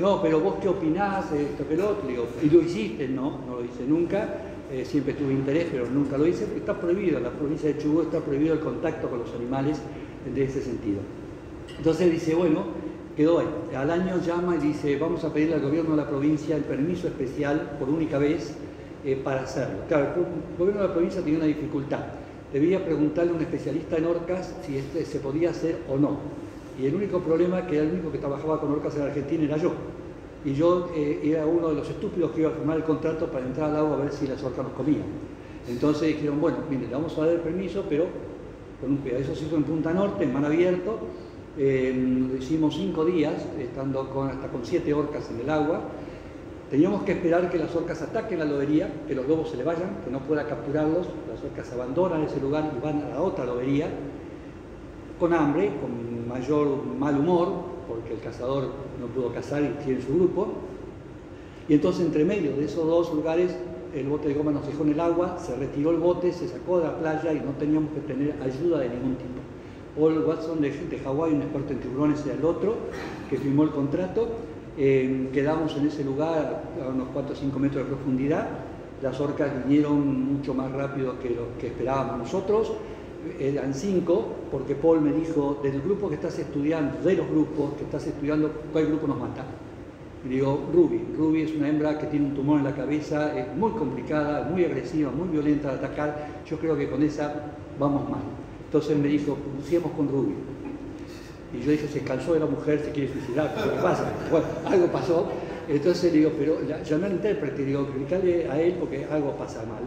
No, pero vos qué opinás, esto que lo otro. Digo, ¿y lo hiciste? No, no lo hice nunca. Siempre tuve interés, pero nunca lo hice, porque está prohibido, en la provincia de Chubut está prohibido el contacto con los animales de ese sentido. Entonces dice, bueno, quedó ahí. Al año llama y dice, vamos a pedirle al gobierno de la provincia el permiso especial por única vez para hacerlo. Claro, el gobierno de la provincia tenía una dificultad. Debía preguntarle a un especialista en orcas si se podía hacer o no. Y el único problema, que era el único que trabajaba con orcas en Argentina, era yo. Y yo era uno de los estúpidos que iba a firmar el contrato para entrar al agua a ver si las orcas nos comían. Entonces dijeron, bueno, mire, le vamos a dar el permiso, pero con un cuidado. Eso se hizo en Punta Norte, en mar abierto. Lo hicimos 5 días, estando hasta con 7 orcas en el agua. Teníamos que esperar que las orcas ataquen la lobería, que los lobos se le vayan, que no pueda capturarlos. Las orcas abandonan ese lugar y van a la otra lobería, con hambre, con mayor mal humor, porque el cazador no pudo cazar y tiene su grupo. Y entonces, entre medio de esos dos lugares, el bote de goma nos dejó en el agua, se retiró el bote, se sacó de la playa y no teníamos que tener ayuda de ningún tipo. Paul Watson de Hawái, un experto en tiburones, era el otro que firmó el contrato. Quedamos en ese lugar a unos 4 o 5 metros de profundidad. Las orcas vinieron mucho más rápido que lo que esperábamos nosotros. Eran 5, porque Paul me dijo, del grupo que estás estudiando, de los grupos que estás estudiando, ¿cuál grupo nos mata? Y digo, Ruby. Ruby es una hembra que tiene un tumor en la cabeza, es muy complicada, muy agresiva, muy violenta de atacar. Yo creo que con esa vamos mal. Entonces me dijo, sigamos con Ruby. Y yo dije, se cansó de la mujer, se quiere suicidar, ¿qué pasa? Bueno, algo pasó. Entonces le digo, pero llamé al intérprete y digo, explícale a él porque algo pasa mal.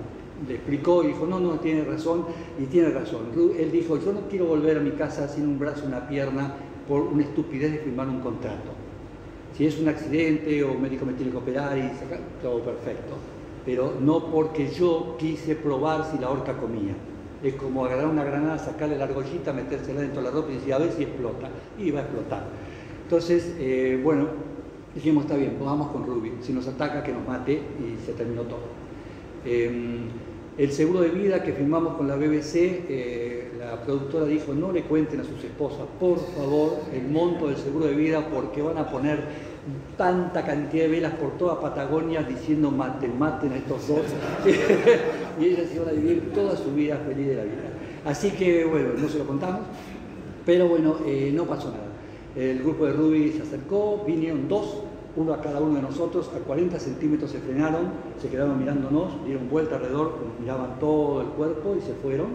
Le explicó y dijo, no, tiene razón, y tiene razón. Él dijo, yo no quiero volver a mi casa sin un brazo, una pierna, por una estupidez de firmar un contrato. Si es un accidente o un médico me tiene que operar y sacar, todo perfecto. Pero no porque yo quise probar si la orca comía. Es como agarrar una granada, sacarle la argollita, metérsela dentro de la ropa y decir, a ver si explota. Y va a explotar. Entonces, bueno, dijimos, está bien, pues vamos con Ruby. Si nos ataca, que nos mate, y se terminó todo. El seguro de vida que firmamos con la BBC, la productora dijo, no le cuenten a sus esposas, por favor, el monto del seguro de vida, porque van a poner tanta cantidad de velas por toda Patagonia diciendo maten a estos dos. Y ellas iban a vivir toda su vida feliz de la vida. Así que, bueno, no se lo contamos, pero bueno, no pasó nada. El grupo de Ruby se acercó, vinieron 2, uno a cada uno de nosotros, a 40 centímetros se frenaron, se quedaron mirándonos, dieron vuelta alrededor, nos miraban todo el cuerpo y se fueron.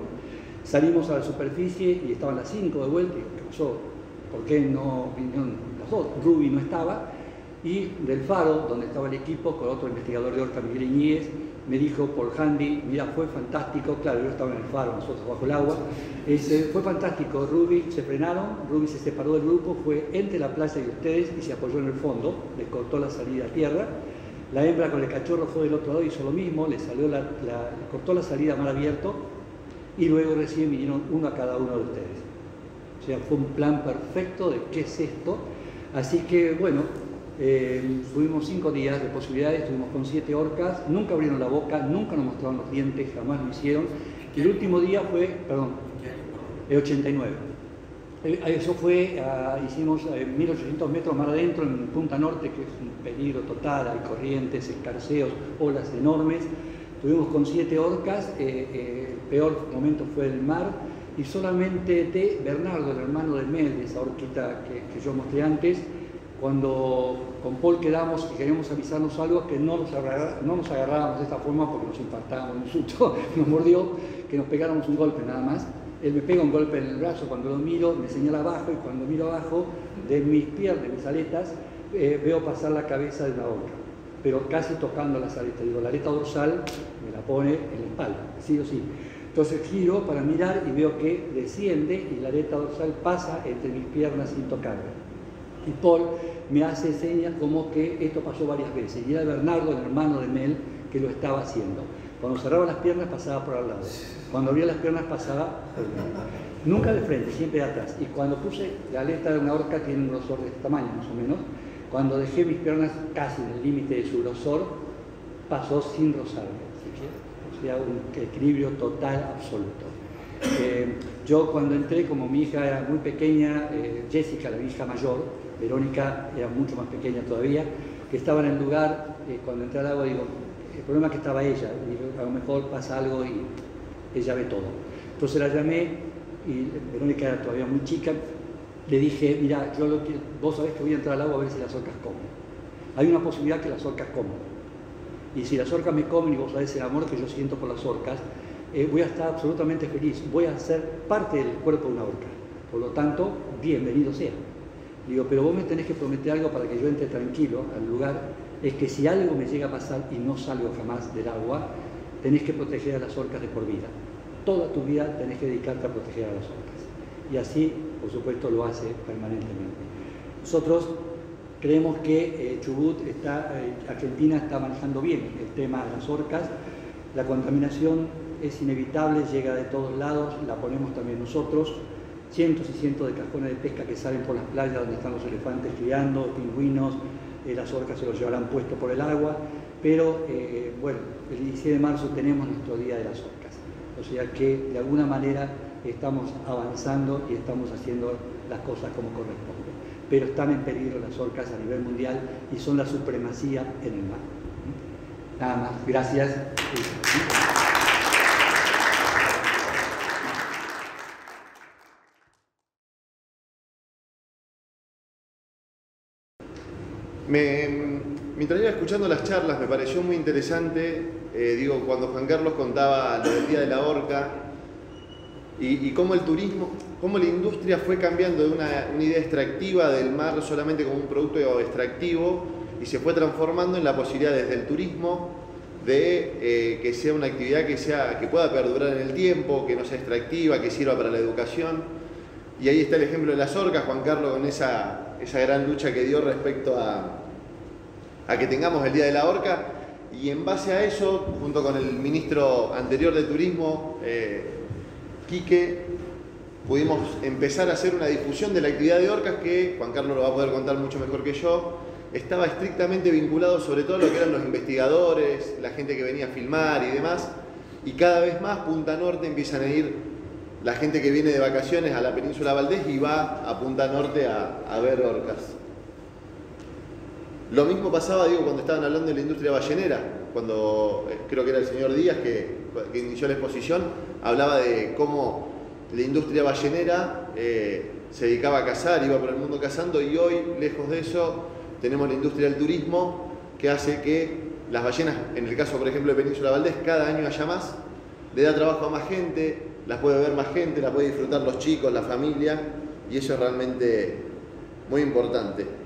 Salimos a la superficie y estaban las 5 de vuelta. ¿Qué pasó? ¿Por qué no vinieron las 2? Ruby no estaba. Y del faro, donde estaba el equipo, con otro investigador de orca, Miguel Iñiguez, me dijo por handy, mira, fue fantástico, claro, yo estaba en el faro, nosotros bajo el agua, fue fantástico, Ruby se frenaron, Ruby se separó del grupo, fue entre la playa y ustedes y se apoyó en el fondo, les cortó la salida a tierra. La hembra con el cachorro fue del otro lado, hizo lo mismo, le cortó la salida a mar abierto y luego recién vinieron uno a cada uno de ustedes. O sea, fue un plan perfecto de qué es esto. Así que, bueno, tuvimos 5 días de posibilidades, estuvimos con 7 orcas, nunca abrieron la boca, nunca nos mostraron los dientes, jamás lo hicieron. Y el último día fue, el 89. Eso fue, hicimos 1800 metros mar adentro en Punta Norte, que es un peligro total, hay corrientes, escarceos, olas enormes. Estuvimos con 7 orcas, el peor momento fue el mar, y solamente de Bernardo, el hermano de Mel, de esa orquita que yo mostré antes, cuando con Paul quedamos y queríamos avisarnos algo, que no nos agarrábamos de esta forma porque nos impactábamos de un susto, nos mordió, que nos pegáramos un golpe nada más. Él me pega un golpe en el brazo, cuando lo miro me señala abajo, y cuando miro abajo de mis piernas, de mis aletas, veo pasar la cabeza de una orca, pero casi tocando las aletas. Digo, la aleta dorsal me la pone en la espalda, sí o sí. Entonces giro para mirar y veo que desciende y la aleta dorsal pasa entre mis piernas sin tocarme. Y Paul me hace señas como que esto pasó varias veces. Y era Bernardo, el hermano de Mel, que lo estaba haciendo. Cuando cerraba las piernas pasaba por al lado. Cuando abría las piernas pasaba por el lado. Nunca de frente, siempre de atrás. Y cuando puse la aleta de una orca, tiene un grosor de este tamaño más o menos, cuando dejé mis piernas casi en el límite de su grosor, pasó sin rozarme. O sea, un equilibrio total, absoluto. Yo cuando entré, como mi hija era muy pequeña, Jessica, la hija mayor, Verónica era mucho más pequeña todavía, que estaba en el lugar, cuando entré al agua, digo, el problema es que estaba ella, y a lo mejor pasa algo y ella ve todo. Entonces la llamé, y Verónica era todavía muy chica, le dije, mira, vos sabés que voy a entrar al agua a ver si las orcas comen. Hay una posibilidad que las orcas coman. Y si las orcas me comen y vos sabés el amor que yo siento por las orcas, voy a estar absolutamente feliz, voy a ser parte del cuerpo de una orca. Por lo tanto, bienvenido sea. Digo, pero vos me tenés que prometer algo para que yo entre tranquilo al lugar, es que si algo me llega a pasar y no salgo jamás del agua, tenés que proteger a las orcas de por vida. Toda tu vida tenés que dedicarte a proteger a las orcas. Y así, por supuesto, lo hace permanentemente. Nosotros creemos que Chubut Argentina está manejando bien el tema de las orcas. La contaminación es inevitable, llega de todos lados, la ponemos también nosotros. Cientos y cientos de cajones de pesca que salen por las playas donde están los elefantes criando, pingüinos, las orcas se los llevarán puesto por el agua, pero bueno, el 17 de marzo tenemos nuestro Día de las Orcas. O sea que de alguna manera estamos avanzando y estamos haciendo las cosas como corresponde. Pero están en peligro las orcas a nivel mundial y son la supremacía en el mar. Nada más, gracias. Mientras iba escuchando las charlas me pareció muy interesante, cuando Juan Carlos contaba lo del Día de la Orca y cómo el turismo, cómo la industria fue cambiando de una idea extractiva del mar solamente como un producto extractivo y se fue transformando en la posibilidad desde el turismo de que sea una actividad que pueda perdurar en el tiempo, que no sea extractiva, que sirva para la educación. Y ahí está el ejemplo de las orcas, Juan Carlos, con esa gran lucha que dio respecto a que tengamos el Día de la Orca, y en base a eso, junto con el ministro anterior de Turismo, Quique, pudimos empezar a hacer una difusión de la actividad de orcas que, Juan Carlos lo va a poder contar mucho mejor que yo, estaba estrictamente vinculado sobre todo a lo que eran los investigadores, la gente que venía a filmar y demás, y cada vez más Punta Norte empiezan a ir la gente que viene de vacaciones a la península Valdés y va a Punta Norte a ver orcas. Lo mismo pasaba, cuando estaban hablando de la industria ballenera, cuando creo que era el señor Díaz que inició la exposición, hablaba de cómo la industria ballenera se dedicaba a cazar, iba por el mundo cazando, y hoy, lejos de eso, tenemos la industria del turismo que hace que las ballenas, en el caso por ejemplo de Península Valdés, cada año haya más, le da trabajo a más gente, las puede ver más gente, las puede disfrutar los chicos, la familia, y eso es realmente muy importante.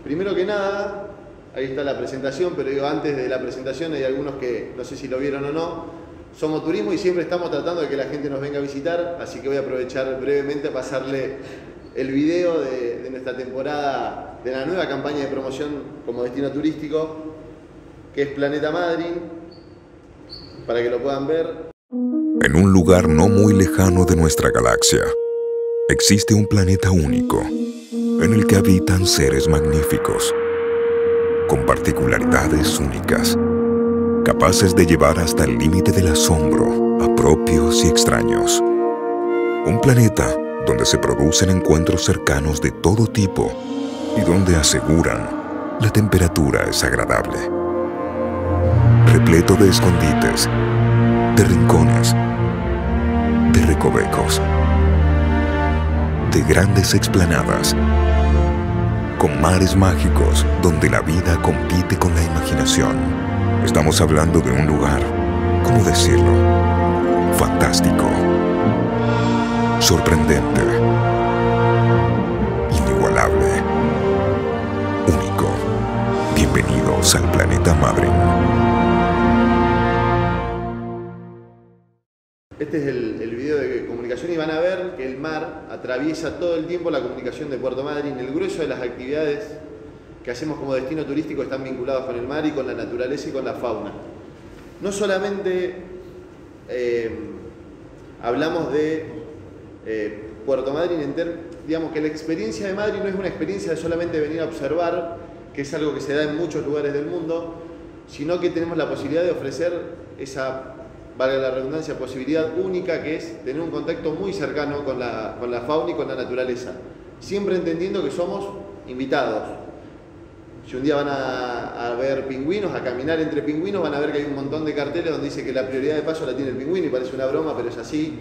Primero que nada, ahí está la presentación, pero antes de la presentación hay algunos que no sé si lo vieron o no. Somos Turismo y siempre estamos tratando de que la gente nos venga a visitar, así que voy a aprovechar brevemente a pasarle el video de nuestra temporada, de la nueva campaña de promoción como destino turístico, que es Planeta Madryn, para que lo puedan ver. En un lugar no muy lejano de nuestra galaxia, existe un planeta único, en el que habitan seres magníficos, con particularidades únicas, capaces de llevar hasta el límite del asombro a propios y extraños. Un planeta donde se producen encuentros cercanos de todo tipo y donde aseguran la temperatura es agradable. Repleto de escondites, de rincones, de recovecos, de grandes explanadas con mares mágicos donde la vida compite con la imaginación. Estamos hablando de un lugar, ¿cómo decirlo? Fantástico, sorprendente, inigualable, único. Bienvenidos al planeta Madryn. Este es el video de comunicación y van a ver que el mar atraviesa todo el tiempo la comunicación de Puerto Madryn. El grueso de las actividades que hacemos como destino turístico están vinculados con el mar y con la naturaleza y con la fauna. No solamente hablamos de Puerto Madryn, digamos que la experiencia de Madryn no es una experiencia de solamente venir a observar, que es algo que se da en muchos lugares del mundo, sino que tenemos la posibilidad de ofrecer esa, valga la redundancia, posibilidad única que es tener un contacto muy cercano con la fauna y con la naturaleza, siempre entendiendo que somos invitados. Si un día van a ver pingüinos, a caminar entre pingüinos, van a ver que hay un montón de carteles donde dice que la prioridad de paso la tiene el pingüino y parece una broma, pero es así.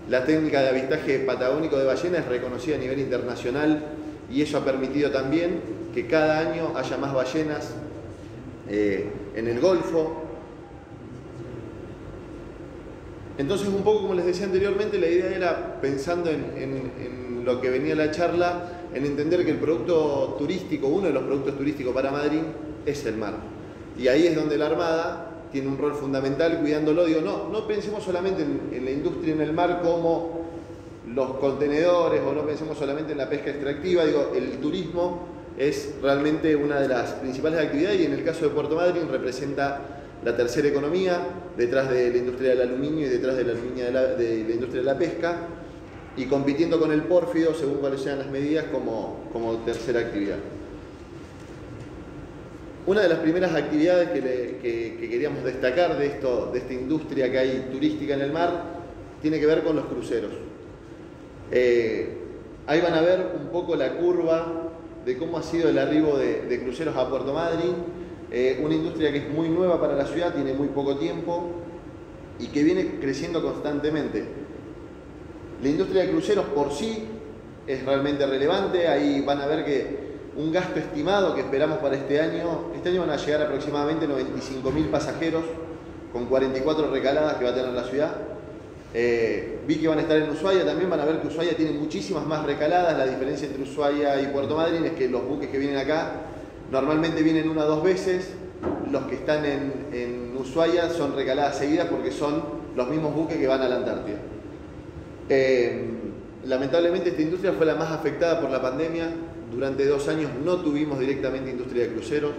La técnica de avistaje patagónico de ballenas es reconocida a nivel internacional y eso ha permitido también que cada año haya más ballenas en el Golfo. Entonces, un poco como les decía anteriormente, la idea era, pensando en lo que venía la charla, en entender que el producto turístico, uno de los productos turísticos para Madryn, es el mar. Y ahí es donde la Armada tiene un rol fundamental cuidándolo. Digo, no pensemos solamente en la industria en el mar como los contenedores, o no pensemos solamente en la pesca extractiva. Digo, el turismo es realmente una de las principales actividades y en el caso de Puerto Madryn representa la tercera economía, detrás de la industria del aluminio y detrás de la industria de la pesca, y compitiendo con el pórfido, según cuáles sean las medidas, como tercera actividad. Una de las primeras actividades que queríamos destacar de esta industria que hay turística en el mar tiene que ver con los cruceros. Ahí van a ver un poco la curva de cómo ha sido el arribo de cruceros a Puerto Madryn, una industria que es muy nueva para la ciudad, tiene muy poco tiempo y que viene creciendo constantemente. La industria de cruceros por sí es realmente relevante. Ahí van a ver que un gasto estimado que esperamos para este año van a llegar aproximadamente 95.000 pasajeros con 44 recaladas que va a tener la ciudad. Vi que van a estar en Ushuaia, también van a ver que Ushuaia tiene muchísimas más recaladas. La diferencia entre Ushuaia y Puerto Madryn es que los buques que vienen acá normalmente vienen 1 o 2 veces. Los que están en Ushuaia son recaladas seguidas porque son los mismos buques que van a la Antártida. Lamentablemente esta industria fue la más afectada por la pandemia. Durante 2 años no tuvimos directamente industria de cruceros.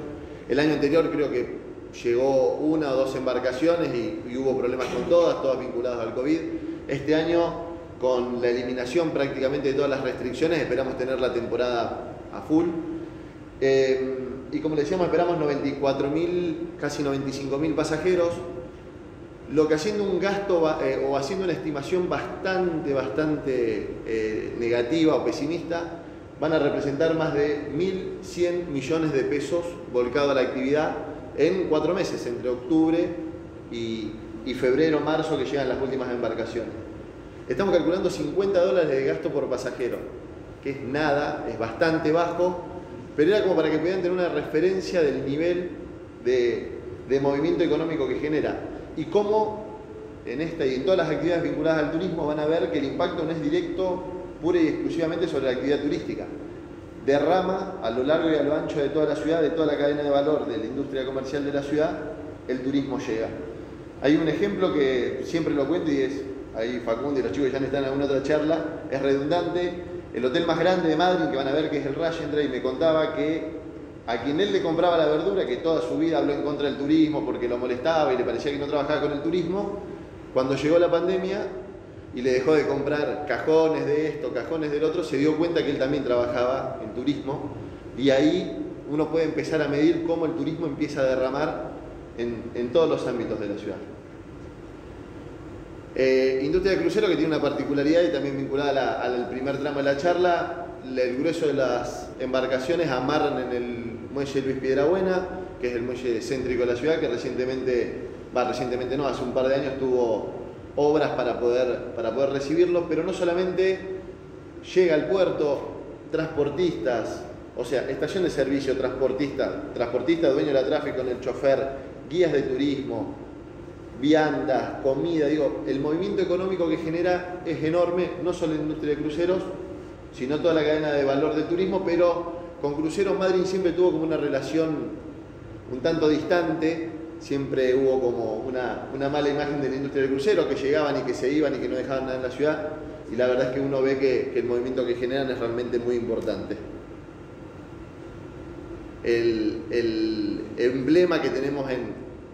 El año anterior creo que llegó 1 o 2 embarcaciones y hubo problemas con todas vinculadas al COVID. Este año, con la eliminación prácticamente de todas las restricciones, esperamos tener la temporada a full. Y como les decíamos, esperamos 94.000, casi 95.000 pasajeros, lo que haciendo un gasto o haciendo una estimación bastante negativa o pesimista, van a representar más de 1.100 millones de pesos volcado a la actividad en 4 meses, entre octubre y febrero, marzo, que llegan las últimas embarcaciones. Estamos calculando $50 de gasto por pasajero, que es nada, es bastante bajo, pero era como para que pudieran tener una referencia del nivel de movimiento económico que genera. Y cómo en esta y en todas las actividades vinculadas al turismo van a ver que el impacto no es directo pura y exclusivamente sobre la actividad turística. Derrama a lo largo y a lo ancho de toda la ciudad, de toda la cadena de valor de la industria comercial de la ciudad, el turismo llega. Hay un ejemplo que siempre lo cuento y es, ahí Facundo y los chicos ya están en alguna otra charla, es redundante. El hotel más grande de Madryn, que van a ver que es el Rajendra, y me contaba que a quien él le compraba la verdura, que toda su vida habló en contra del turismo porque lo molestaba y le parecía que no trabajaba con el turismo, cuando llegó la pandemia y le dejó de comprar cajones de esto, cajones del otro, se dio cuenta que él también trabajaba en turismo, y ahí uno puede empezar a medir cómo el turismo empieza a derramar en todos los ámbitos de la ciudad. Industria de crucero, que tiene una particularidad y también vinculada al primer tramo de la charla. El grueso de las embarcaciones amarran en el muelle Luis Piedrabuena, que es el muelle céntrico de la ciudad, que recientemente no, hace un par de años tuvo obras para poder recibirlo, pero no solamente llega al puerto transportistas, O sea, estación de servicio, transportista, dueño de la tráfico, con el chofer, guías de turismo, viandas, comida, digo, el movimiento económico que genera es enorme, no solo en la industria de cruceros, sino toda la cadena de valor del turismo, pero con Cruceros Madryn siempre tuvo como una relación un tanto distante, siempre hubo como una mala imagen de la industria del crucero, que llegaban y que se iban y que no dejaban nada en la ciudad, y la verdad es que uno ve que el movimiento que generan es realmente muy importante. El emblema que tenemos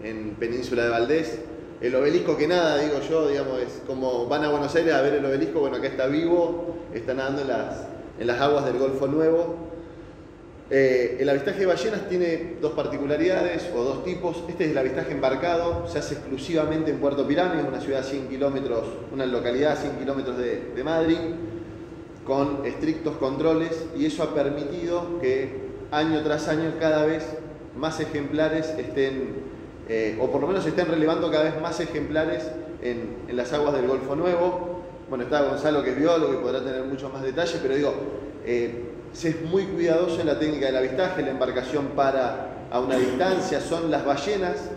en Península de Valdés, el obelisco que nada, digo yo, digamos, es como van a Buenos Aires a ver el obelisco, bueno, acá está vivo, está nadando en las aguas del Golfo Nuevo. El avistaje de ballenas tiene dos particularidades o dos tipos. Este es el avistaje embarcado, se hace exclusivamente en Puerto Pirámides, una ciudad a 100 kilómetros, una localidad a 100 kilómetros de Madrid, con estrictos controles, y eso ha permitido que año tras año cada vez más ejemplares estén, o por lo menos estén relevando cada vez más ejemplares en las aguas del Golfo Nuevo. Bueno, está Gonzalo, que es biólogo y podrá tener muchos más detalles, pero digo, se es muy cuidadoso en la técnica del avistaje. La embarcación para a una distancia, son las ballenas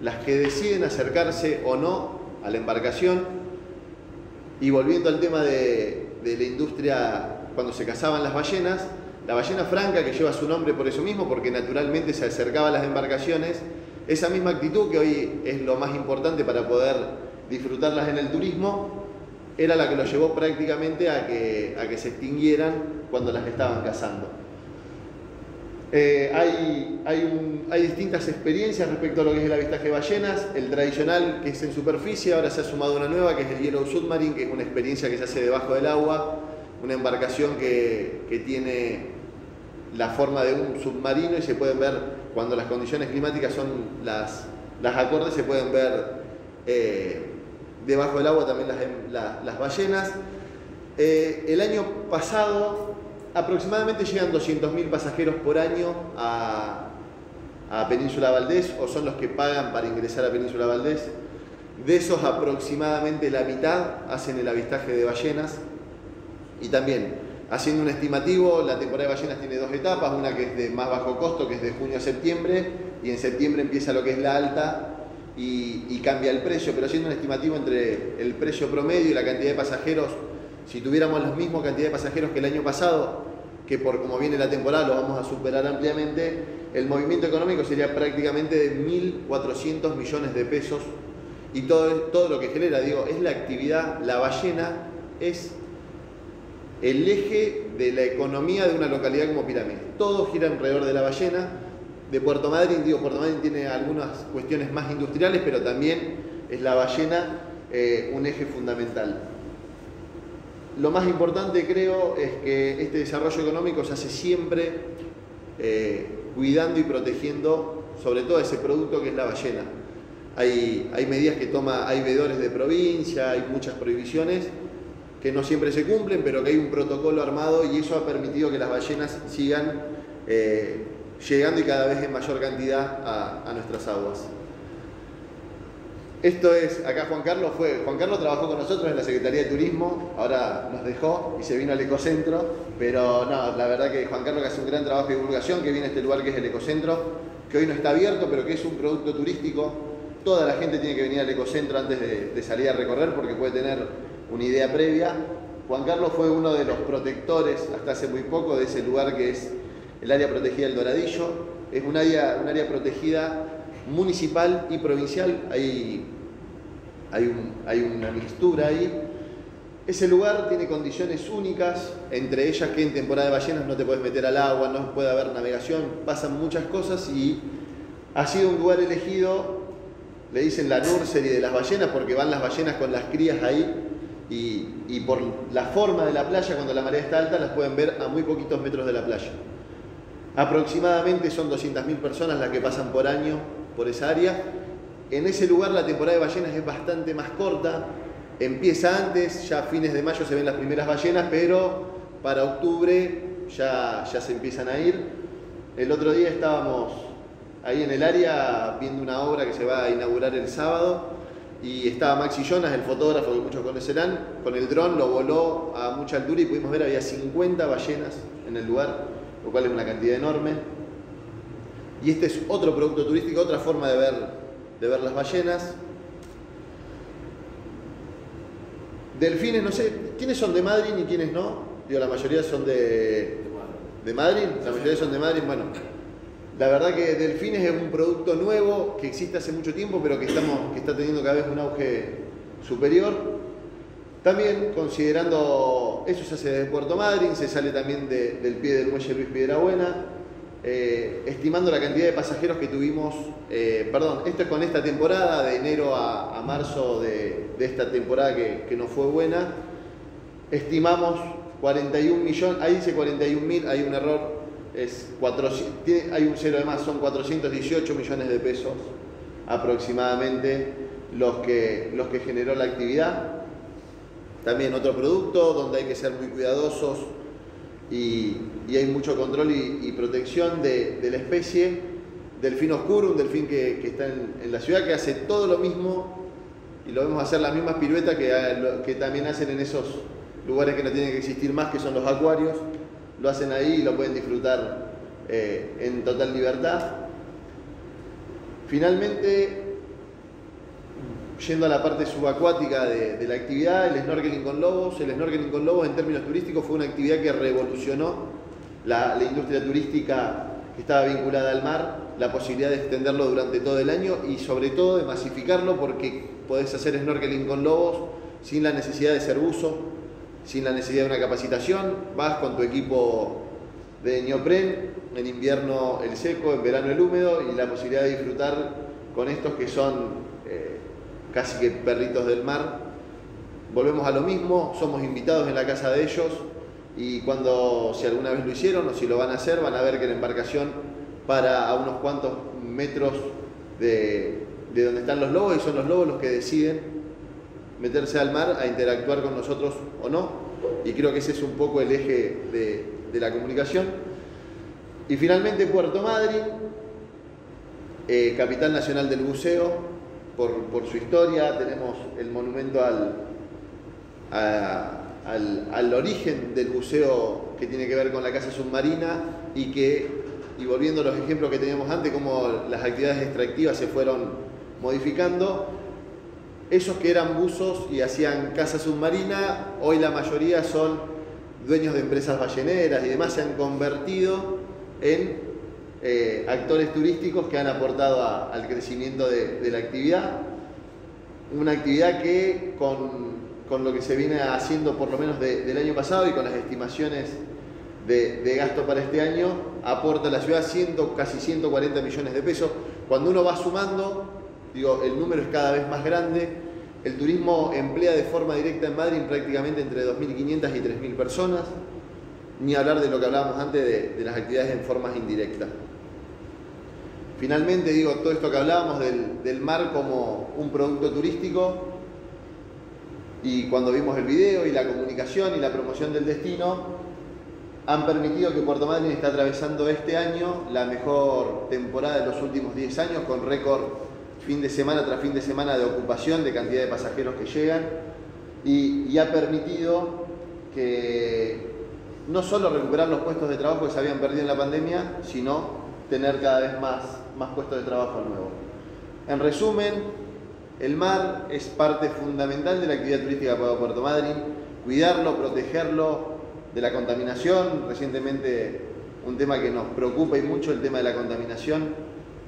las que deciden acercarse o no a la embarcación. Y volviendo al tema de la industria, cuando se cazaban las ballenas, la ballena franca, que lleva su nombre por eso mismo, porque naturalmente se acercaba a las embarcaciones, esa misma actitud que hoy es lo más importante para poder disfrutarlas en el turismo, era la que los llevó prácticamente a que se extinguieran cuando las estaban cazando. Hay distintas experiencias respecto a lo que es el avistaje de ballenas. El tradicional, que es en superficie, ahora se ha sumado una nueva, que es el Yellow Submarine, que es una experiencia que se hace debajo del agua, una embarcación que tiene la forma de un submarino, y se pueden ver, cuando las condiciones climáticas son las acordes, se pueden ver debajo del agua también las ballenas. El año pasado aproximadamente llegan 200.000 pasajeros por año a Península Valdés, o son los que pagan para ingresar a Península Valdés. De esos, aproximadamente la mitad hacen el avistaje de ballenas. Y también, haciendo un estimativo, la temporada de ballenas tiene dos etapas, una que es de más bajo costo, que es de junio a septiembre, y en septiembre empieza lo que es la alta y cambia el precio, pero haciendo un estimativo entre el precio promedio y la cantidad de pasajeros, si tuviéramos la misma cantidad de pasajeros que el año pasado, que por como viene la temporada lo vamos a superar ampliamente, el movimiento económico sería prácticamente de 1.400 millones de pesos, y todo lo que genera, digo, es la actividad. La ballena es el eje de la economía de una localidad como Pirámides. Todo gira alrededor de la ballena. De Puerto Madryn, digo, Puerto Madryn tiene algunas cuestiones más industriales, pero también es la ballena un eje fundamental. Lo más importante, creo, es que este desarrollo económico se hace siempre cuidando y protegiendo sobre todo ese producto que es la ballena. Hay medidas que toma, hay veedores de provincia, hay muchas prohibiciones que no siempre se cumplen, pero que hay un protocolo armado, y eso ha permitido que las ballenas sigan llegando, y cada vez en mayor cantidad, a nuestras aguas. Esto es, acá Juan Carlos trabajó con nosotros en la Secretaría de Turismo, ahora nos dejó y se vino al Ecocentro, pero no, la verdad que Juan Carlos, que hace un gran trabajo de divulgación, que viene a este lugar que es el Ecocentro, que hoy no está abierto, pero que es un producto turístico. Toda la gente tiene que venir al Ecocentro antes de salir a recorrer, porque puede tener una idea previa. Juan Carlos fue uno de los protectores, hasta hace muy poco, de ese lugar que es el área protegida del Doradillo. Es un área protegida municipal y provincial, hay una mixtura ahí. Ese lugar tiene condiciones únicas, entre ellas que en temporada de ballenas no te puedes meter al agua, no puede haber navegación, pasan muchas cosas, y ha sido un lugar elegido, le dicen la nursery de las ballenas, porque van las ballenas con las crías ahí, y por la forma de la playa, cuando la marea está alta, las pueden ver a muy poquitos metros de la playa. Aproximadamente son 200.000 personas las que pasan por año por esa área. En ese lugar la temporada de ballenas es bastante más corta, empieza antes, ya a fines de mayo se ven las primeras ballenas, pero para octubre ya se empiezan a ir. El otro día estábamos ahí en el área viendo una obra que se va a inaugurar el sábado, y estaba Maxi Jonas, el fotógrafo que muchos conocerán, con el dron lo voló a mucha altura y pudimos ver, había 50 ballenas en el lugar. lo cual es una cantidad enorme. Y este es otro producto turístico, otra forma de ver las ballenas. Delfines, no sé, ¿quiénes son de Madrid y quiénes no? Digo, la mayoría son de Madrid, la mayoría son de Madrid. Bueno, la verdad que delfines es un producto nuevo que existe hace mucho tiempo, pero que está teniendo cada vez un auge superior. También considerando, eso se hace desde Puerto Madryn, se sale también del pie del muelle Luis Piedrabuena, estimando la cantidad de pasajeros que tuvimos, esto es con esta temporada, de enero a marzo de esta temporada que no fue buena, estimamos 41 millones, ahí dice 41.000, hay un error, hay un cero de más, son 418 millones de pesos aproximadamente los que generó la actividad. También otro producto donde hay que ser muy cuidadosos y hay mucho control y protección de la especie. Delfín oscuro, un delfín que está en la ciudad, que hace todo lo mismo y lo vemos hacer las mismas piruetas que también hacen en esos lugares que no tienen que existir más, que son los acuarios. Lo hacen ahí y lo pueden disfrutar en total libertad. Finalmente, yendo a la parte subacuática de la actividad, el snorkeling con lobos. El snorkeling con lobos en términos turísticos fue una actividad que revolucionó la industria turística que estaba vinculada al mar, la posibilidad de extenderlo durante todo el año y sobre todo de masificarlo, porque podés hacer snorkeling con lobos sin la necesidad de ser buzo, sin la necesidad de una capacitación. Vas con tu equipo de neopren, en invierno el seco, en verano el húmedo, y la posibilidad de disfrutar con estos que son casi que perritos del mar. Volvemos a lo mismo, somos invitados en la casa de ellos y si alguna vez lo hicieron o si lo van a hacer, van a ver que la embarcación para a unos cuantos metros de donde están los lobos, y son los lobos los que deciden meterse al mar a interactuar con nosotros o no, y creo que ese es un poco el eje de la comunicación. Y finalmente Puerto Madryn, capital nacional del buceo. Por su historia, tenemos el monumento al origen del buceo, que tiene que ver con la caza submarina, y volviendo a los ejemplos que teníamos antes, cómo las actividades extractivas se fueron modificando. Esos que eran buzos y hacían caza submarina, hoy la mayoría son dueños de empresas balleneras y demás, se han convertido en actores turísticos que han aportado al crecimiento de la actividad. Una actividad que con lo que se viene haciendo por lo menos del año pasado y con las estimaciones de gasto para este año, aporta a la ciudad casi 140 millones de pesos. Cuando uno va sumando, el número es cada vez más grande. El turismo emplea de forma directa en Madryn prácticamente entre 2.500 y 3.000 personas, ni hablar de lo que hablábamos antes de las actividades en formas indirectas. Finalmente, todo esto que hablábamos del mar como un producto turístico, y cuando vimos el video y la comunicación y la promoción del destino, han permitido que Puerto Madryn esté atravesando este año la mejor temporada de los últimos 10 años, con récord fin de semana tras fin de semana de ocupación, de cantidad de pasajeros que llegan, y ha permitido que no solo recuperar los puestos de trabajo que se habían perdido en la pandemia, sino tener cada vez más puestos de trabajo nuevos. En resumen, el mar es parte fundamental de la actividad turística para Puerto Madryn. Cuidarlo, protegerlo de la contaminación. Recientemente un tema que nos preocupa y mucho, el tema de la contaminación,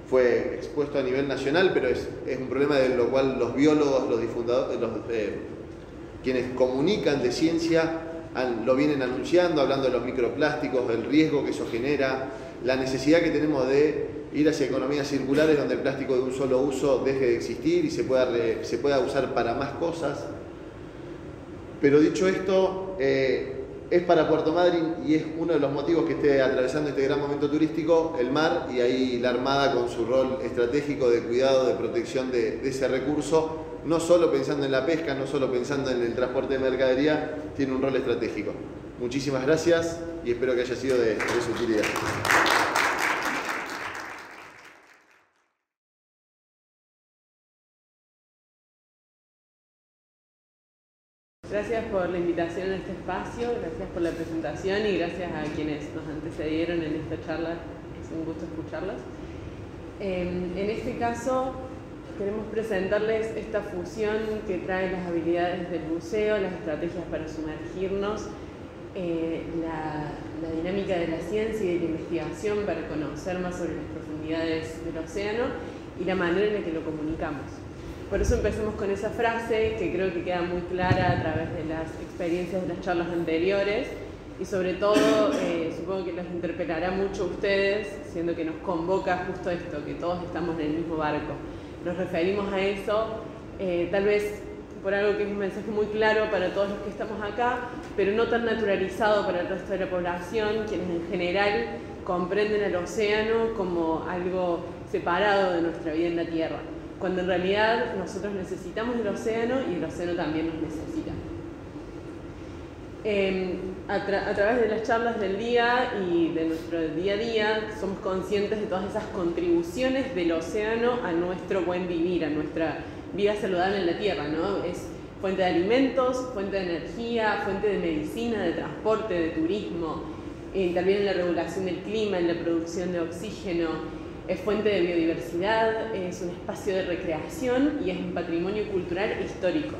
fue expuesto a nivel nacional, pero es un problema de lo cual los biólogos, los difundadores, quienes comunican de ciencia, lo vienen anunciando, hablando de los microplásticos, del riesgo que eso genera, la necesidad que tenemos de ir hacia economías circulares donde el plástico de un solo uso deje de existir y se pueda usar para más cosas. Pero dicho esto, es para Puerto Madryn y es uno de los motivos que esté atravesando este gran momento turístico, el mar, y ahí la Armada con su rol estratégico de cuidado, de protección de ese recurso, no solo pensando en la pesca, no solo pensando en el transporte de mercadería, tiene un rol estratégico. Muchísimas gracias y espero que haya sido de su utilidad. Gracias por la invitación a este espacio, gracias por la presentación y gracias a quienes nos antecedieron en esta charla. Es un gusto escucharlos. En este caso, queremos presentarles esta fusión que trae las habilidades del buceo, las estrategias para sumergirnos, la dinámica de la ciencia y de la investigación para conocer más sobre las profundidades del océano y la manera en la que lo comunicamos. Por eso empecemos con esa frase que creo que queda muy clara a través de las experiencias de las charlas anteriores y sobre todo supongo que los interpelará mucho a ustedes, siendo que nos convoca justo esto, que todos estamos en el mismo barco. Nos referimos a eso, tal vez por algo que es un mensaje muy claro para todos los que estamos acá, pero no tan naturalizado para el resto de la población, quienes en general comprenden al océano como algo separado de nuestra vida en la Tierra, cuando en realidad nosotros necesitamos el océano y el océano también nos necesita. A través de las charlas del día y de nuestro día a día somos conscientes de todas esas contribuciones del océano a nuestro buen vivir, a nuestra vida saludable en la Tierra, ¿no? Es fuente de alimentos, fuente de energía, fuente de medicina, de transporte, de turismo, también en la regulación del clima, en la producción de oxígeno, es fuente de biodiversidad, es un espacio de recreación y es un patrimonio cultural e histórico.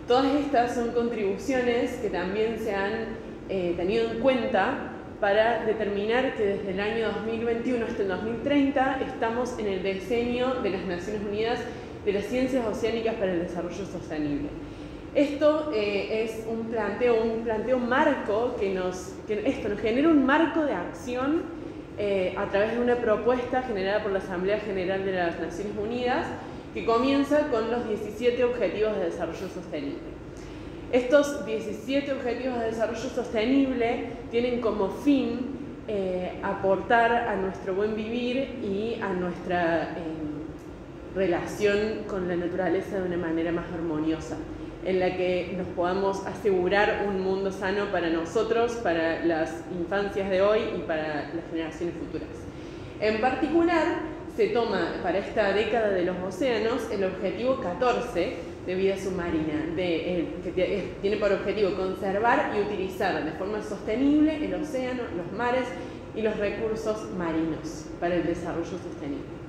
Todas estas son contribuciones que también se han tenido en cuenta para determinar que desde el año 2021 hasta el 2030 estamos en el decenio de las Naciones Unidas de las Ciencias Oceánicas para el Desarrollo Sostenible. Esto es un planteo marco que nos genera un marco de acción a través de una propuesta generada por la Asamblea General de las Naciones Unidas que comienza con los 17 Objetivos de Desarrollo Sostenible. Estos 17 Objetivos de Desarrollo Sostenible tienen como fin aportar a nuestro buen vivir y a nuestra relación con la naturaleza de una manera más armoniosa, en la que nos podamos asegurar un mundo sano para nosotros, para las infancias de hoy y para las generaciones futuras. En particular, se toma para esta década de los océanos el objetivo 14 de vida submarina, que tiene por objetivo conservar y utilizar de forma sostenible el océano, los mares y los recursos marinos para el desarrollo sostenible.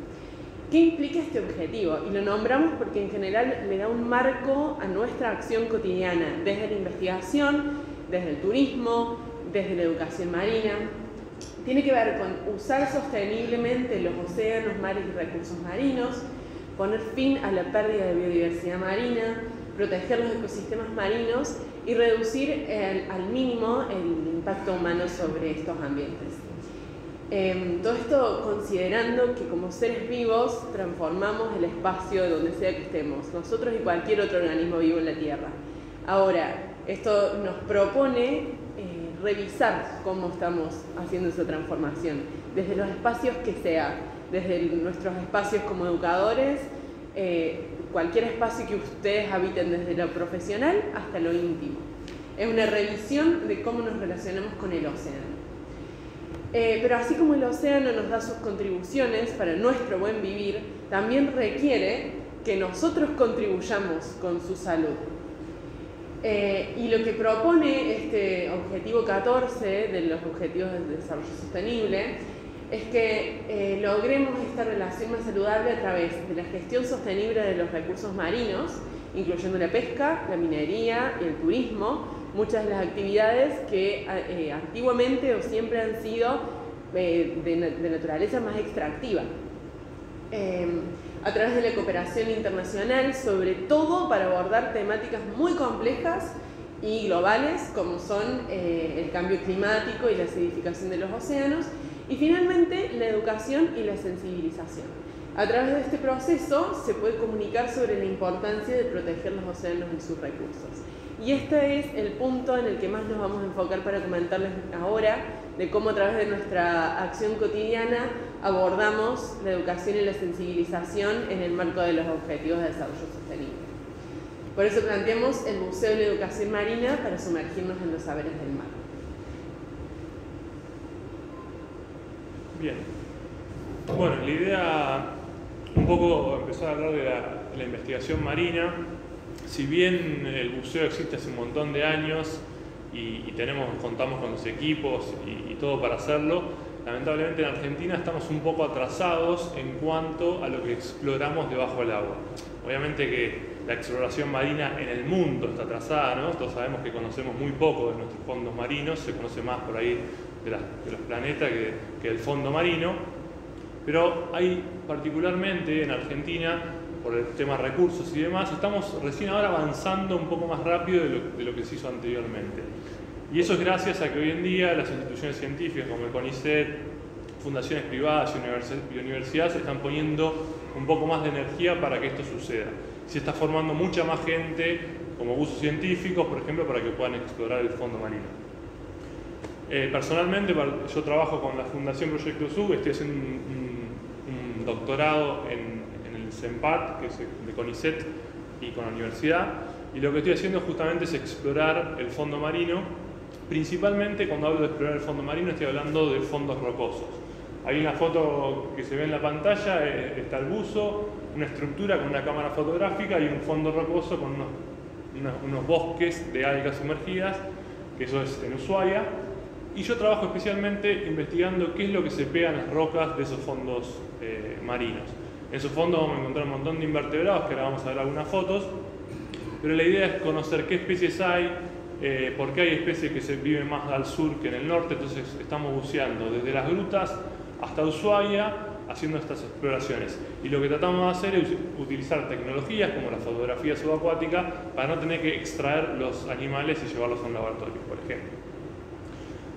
¿Qué implica este objetivo? Y lo nombramos porque en general le da un marco a nuestra acción cotidiana, desde la investigación, desde el turismo, desde la educación marina. Tiene que ver con usar sosteniblemente los océanos, mares y recursos marinos, poner fin a la pérdida de biodiversidad marina, proteger los ecosistemas marinos y reducir al mínimo el impacto humano sobre estos ambientes. Todo esto considerando que como seres vivos transformamos el espacio de donde sea que estemos, nosotros y cualquier otro organismo vivo en la Tierra. Ahora, esto nos propone revisar cómo estamos haciendo esa transformación, desde los espacios que sea, desde nuestros espacios como educadores, cualquier espacio que ustedes habiten desde lo profesional hasta lo íntimo. Es una revisión de cómo nos relacionamos con el océano. Pero así como el océano nos da sus contribuciones para nuestro buen vivir, también requiere que nosotros contribuyamos con su salud. Y lo que propone este objetivo 14 de los Objetivos de Desarrollo Sostenible es que logremos esta relación más saludable a través de la gestión sostenible de los recursos marinos, incluyendo la pesca, la minería y el turismo, muchas de las actividades que antiguamente o siempre han sido de naturaleza más extractiva. A través de la cooperación internacional, sobre todo para abordar temáticas muy complejas y globales como son el cambio climático y la acidificación de los océanos, y finalmente la educación y la sensibilización. A través de este proceso se puede comunicar sobre la importancia de proteger los océanos y sus recursos. Y este es el punto en el que más nos vamos a enfocar para comentarles ahora de cómo a través de nuestra acción cotidiana abordamos la educación y la sensibilización en el marco de los Objetivos de Desarrollo Sostenible. Por eso planteamos el buceo y la educación marina para sumergirnos en los saberes del mar. Bien. Bueno, la idea un poco empezar a hablar de la investigación marina. si bien el buceo existe hace un montón de años y contamos con los equipos y todo para hacerlo, lamentablemente en Argentina estamos un poco atrasados en cuanto a lo que exploramos debajo del agua. Obviamente que la exploración marina en el mundo está atrasada, ¿no? Todos sabemos que conocemos muy poco de nuestros fondos marinos, se conoce más por ahí de los planetas que del fondo marino, pero hay particularmente en Argentina, por el tema recursos y demás, estamos recién ahora avanzando un poco más rápido de lo que se hizo anteriormente. Y eso es gracias a que hoy en día las instituciones científicas como el CONICET, fundaciones privadas y universidades están poniendo un poco más de energía para que esto suceda. Se está formando mucha más gente como buzos científicos, por ejemplo, para que puedan explorar el fondo marino. Personalmente, yo trabajo con la Fundación Proyecto Sub, estoy haciendo un doctorado en el CENPAT, que es de CONICET, y con la universidad, y lo que estoy haciendo justamente es explorar el fondo marino. Principalmente cuando hablo de explorar el fondo marino estoy hablando de fondos rocosos. Hay una foto que se ve en la pantalla, está el buzo, una estructura con una cámara fotográfica y un fondo rocoso con unos bosques de algas sumergidas, que eso es en Ushuaia. Y yo trabajo especialmente investigando qué es lo que se pega en las rocas de esos fondos marinos. En esos fondos vamos a encontrar un montón de invertebrados, que ahora vamos a ver algunas fotos, pero la idea es conocer qué especies hay, por qué hay especies que se viven más al sur que en el norte. Entonces estamos buceando desde las grutas hasta Ushuaia haciendo estas exploraciones, y lo que tratamos de hacer es utilizar tecnologías como la fotografía subacuática para no tener que extraer los animales y llevarlos a un laboratorio, por ejemplo.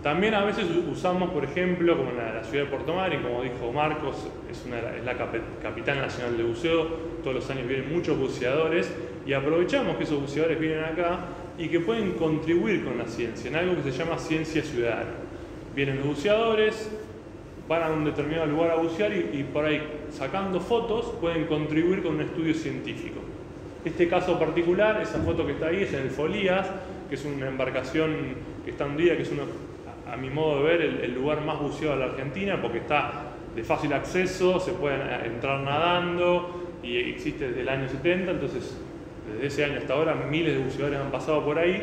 También a veces usamos, por ejemplo, como en la ciudad de Puerto Madryn, como dijo Marcos, es la capital nacional de buceo, todos los años vienen muchos buceadores y aprovechamos que esos buceadores vienen acá y que pueden contribuir con la ciencia en algo que se llama ciencia ciudadana. Vienen los buceadores, van a un determinado lugar a bucear y por ahí, sacando fotos, pueden contribuir con un estudio científico. Este caso particular, esa foto que está ahí, es en el Folías, que es una embarcación que está hundida, que es a mi modo de ver, el lugar más buceado de la Argentina, porque está de fácil acceso, se puede entrar nadando y existe desde el año 70, entonces desde ese año hasta ahora miles de buceadores han pasado por ahí,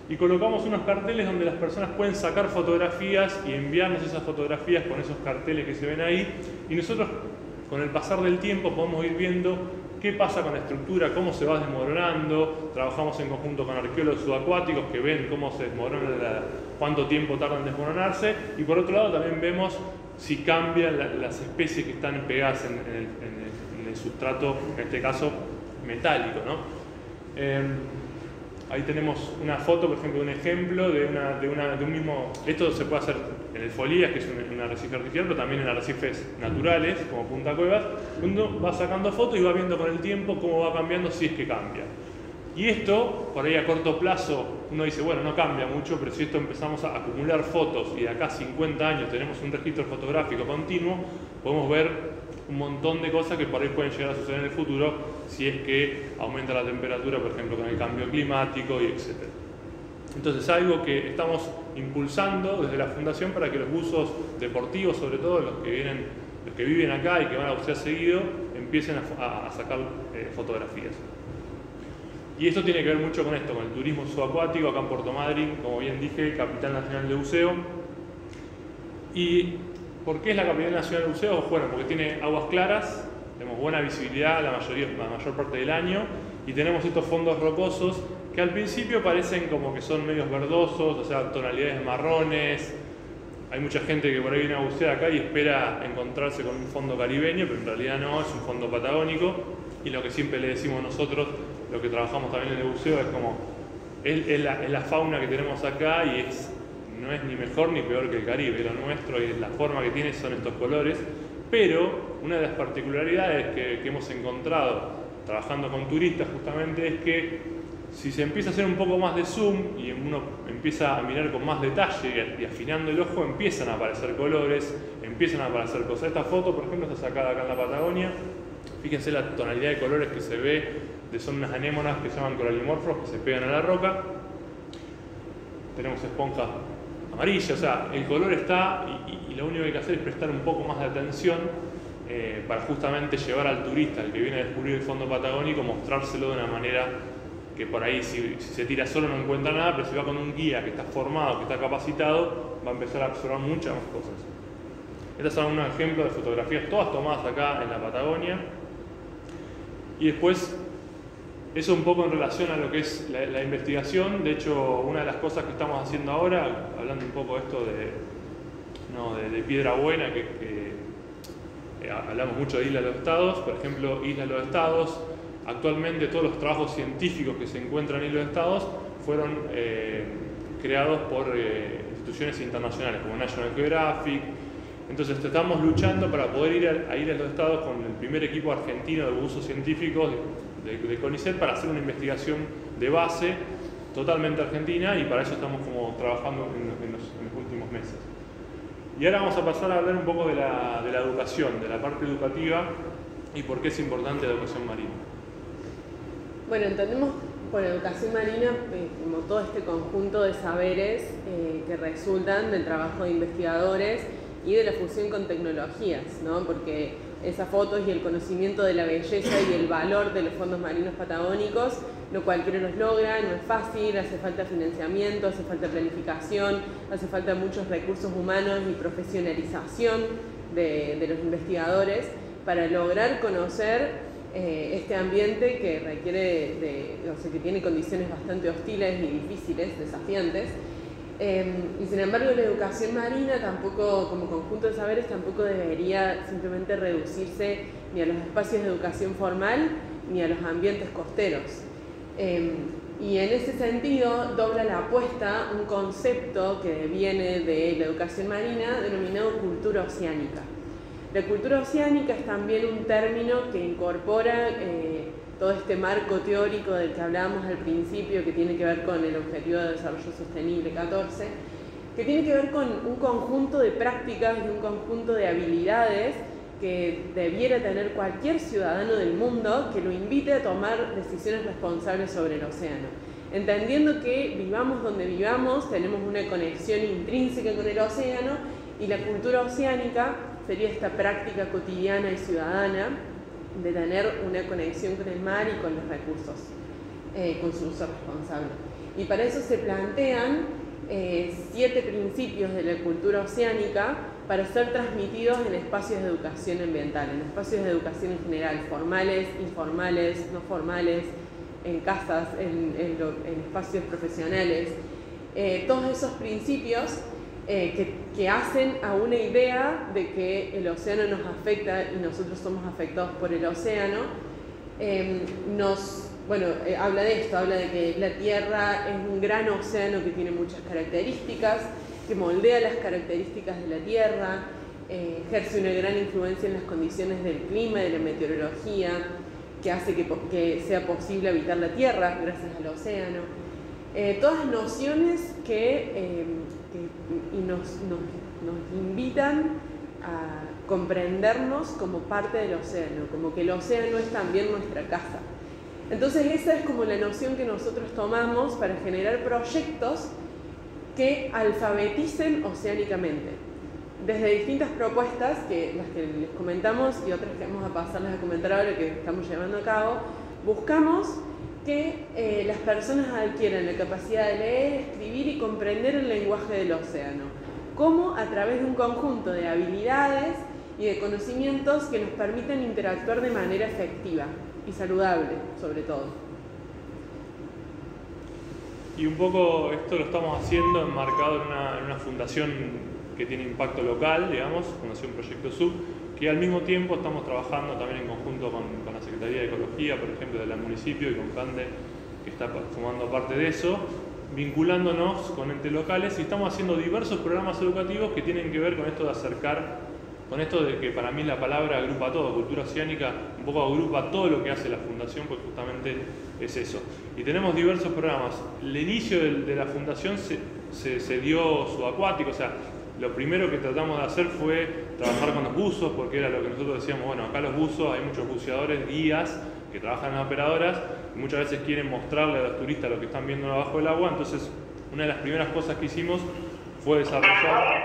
y colocamos unos carteles donde las personas pueden sacar fotografías y enviarnos esas fotografías con esos carteles que se ven ahí, y nosotros con el pasar del tiempo podemos ir viendo qué pasa con la estructura, cómo se va desmoronando. Trabajamos en conjunto con arqueólogos subacuáticos que ven cómo se desmorona, cuánto tiempo tarda en desmoronarse, y por otro lado también vemos si cambian las especies que están pegadas en el sustrato, en este caso metálico, ¿no? Ahí tenemos una foto, por ejemplo, un ejemplo de un mismo. Esto se puede hacer en el Folías, que es un arrecife artificial, pero también en arrecifes naturales, como Punta Cuevas. Uno va sacando fotos y va viendo con el tiempo cómo va cambiando, si es que cambia. Y esto, por ahí a corto plazo, uno dice, bueno, no cambia mucho, pero si esto empezamos a acumular fotos y de acá a 50 años tenemos un registro fotográfico continuo, podemos ver un montón de cosas que por ahí pueden llegar a suceder en el futuro si es que aumenta la temperatura, por ejemplo, con el cambio climático y etc. Entonces, algo que estamos impulsando desde la Fundación para que los buzos deportivos, sobre todo los que viven acá y que van a bucear seguido, empiecen a sacar fotografías. Y esto tiene que ver mucho con esto, con el turismo subacuático acá en Puerto Madryn, como bien dije, capital nacional de buceo. ¿Y por qué es la capital nacional de buceo? Bueno, porque tiene aguas claras, tenemos buena visibilidad la mayor parte del año, y tenemos estos fondos rocosos que al principio parecen como que son medios verdosos, o sea, tonalidades marrones. Hay mucha gente que por ahí viene a bucear acá y espera encontrarse con un fondo caribeño, pero en realidad no, es un fondo patagónico. Y lo que siempre le decimos nosotros, lo que trabajamos también en el buceo, es como es la fauna que tenemos acá, y no es ni mejor ni peor que el Caribe. Lo nuestro y la forma que tiene son estos colores, pero una de las particularidades que hemos encontrado trabajando con turistas justamente es que si se empieza a hacer un poco más de zoom y uno empieza a mirar con más detalle y afinando el ojo, empiezan a aparecer colores, empiezan a aparecer cosas. Esta foto, por ejemplo, está sacada acá en la Patagonia. Fíjense la tonalidad de colores que se ve, son unas anémonas que se llaman coralimorfos, que se pegan a la roca. Tenemos esponjas amarillas, o sea, el color está, y lo único que hay que hacer es prestar un poco más de atención para justamente llevar al turista, al que viene a descubrir el fondo patagónico, mostrárselo de una manera que por ahí si se tira solo no encuentra nada, pero si va con un guía que está formado, que está capacitado, va a empezar a observar muchas más cosas. Estos son unos ejemplos de fotografías, todas tomadas acá en la Patagonia. Y después, eso un poco en relación a lo que es la investigación. De hecho, una de las cosas que estamos haciendo ahora, hablando un poco de esto de Piedra Buena, que hablamos mucho de Isla de los Estados, por ejemplo, Isla de los Estados, actualmente todos los trabajos científicos que se encuentran en Isla de los Estados fueron creados por instituciones internacionales como National Geographic. Entonces estamos luchando para poder ir a Isla de los Estados con el primer equipo argentino de buzos científicos de CONICET para hacer una investigación de base totalmente argentina, y para eso estamos como trabajando en los últimos meses. Y ahora vamos a pasar a hablar un poco de la educación, de la parte educativa y por qué es importante la educación marina. Bueno, entendemos por educación marina como todo este conjunto de saberes que resultan del trabajo de investigadores y de la fusión con tecnologías, ¿no? Porque esas fotos y el conocimiento de la belleza y el valor de los fondos marinos patagónicos, no cualquiera los logra, no es fácil, hace falta financiamiento, hace falta planificación, hace falta muchos recursos humanos y profesionalización de los investigadores para lograr conocer este ambiente que requiere que tiene condiciones bastante hostiles y difíciles, desafiantes. Y sin embargo la educación marina tampoco, como conjunto de saberes, tampoco debería simplemente reducirse ni a los espacios de educación formal ni a los ambientes costeros. Y en ese sentido dobla la apuesta un concepto que viene de la educación marina denominado cultura oceánica. La cultura oceánica es también un término que incorpora todo este marco teórico del que hablábamos al principio, que tiene que ver con el Objetivo de Desarrollo Sostenible 14, que tiene que ver con un conjunto de prácticas y un conjunto de habilidades que debiera tener cualquier ciudadano del mundo que lo invite a tomar decisiones responsables sobre el océano. Entendiendo que vivamos donde vivamos, tenemos una conexión intrínseca con el océano, y la cultura oceánica sería esta práctica cotidiana y ciudadana de tener una conexión con el mar y con los recursos, con su uso responsable. Y para eso se plantean 7 principios de la cultura oceánica para ser transmitidos en espacios de educación ambiental, en espacios de educación en general, formales, informales, no formales, en casas, en espacios profesionales. Todos esos principios que hacen a una idea de que el océano nos afecta y nosotros somos afectados por el océano. Habla de esto, habla de que la Tierra es un gran océano que tiene muchas características, que moldea las características de la Tierra, ejerce una gran influencia en las condiciones del clima y de la meteorología, que hace que sea posible habitar la Tierra gracias al océano. Todas nociones que nos invitan a comprendernos como parte del océano, como que el océano es también nuestra casa. Entonces esa es como la noción que nosotros tomamos para generar proyectos que alfabeticen oceánicamente. Desde distintas propuestas, las que les comentamos y otras que vamos a pasarles a comentar ahora que estamos llevando a cabo, buscamos que las personas adquieran la capacidad de leer, escribir y comprender el lenguaje del océano. Cómo a través de un conjunto de habilidades y de conocimientos que nos permiten interactuar de manera efectiva y saludable, sobre todo. Y un poco esto lo estamos haciendo enmarcado en una fundación que tiene impacto local, digamos, Fundación Proyecto Sub, que al mismo tiempo estamos trabajando también en conjunto con la Secretaría de Ecología, por ejemplo, del municipio, y con Cande, que está formando parte de eso, vinculándonos con entes locales, y estamos haciendo diversos programas educativos que tienen que ver con esto de acercar, con esto de que para mí la palabra agrupa todo, cultura oceánica un poco agrupa todo lo que hace la Fundación, pues justamente es eso. Y tenemos diversos programas. El inicio de la Fundación se dio subacuático, o sea, lo primero que tratamos de hacer fue trabajar con los buzos, porque era lo que nosotros decíamos, bueno, acá los buzos, hay muchos buceadores, guías, que trabajan en operadoras, y muchas veces quieren mostrarle a los turistas lo que están viendo abajo del agua. Entonces, una de las primeras cosas que hicimos fue desarrollar...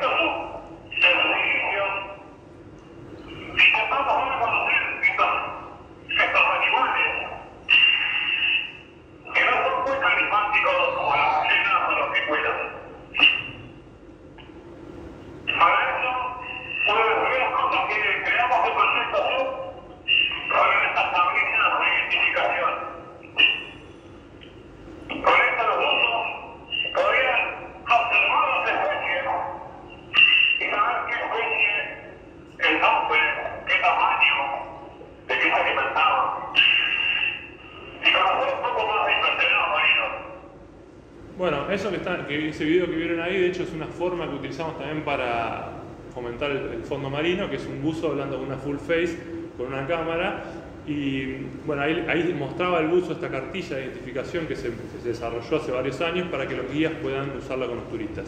vean que ese video que vieron ahí, de hecho, es una forma que utilizamos también para fomentar el fondo marino, que es un buzo hablando con una full face, con una cámara. Y bueno, ahí mostraba el buzo esta cartilla de identificación que se desarrolló hace varios años para que los guías puedan usarla con los turistas.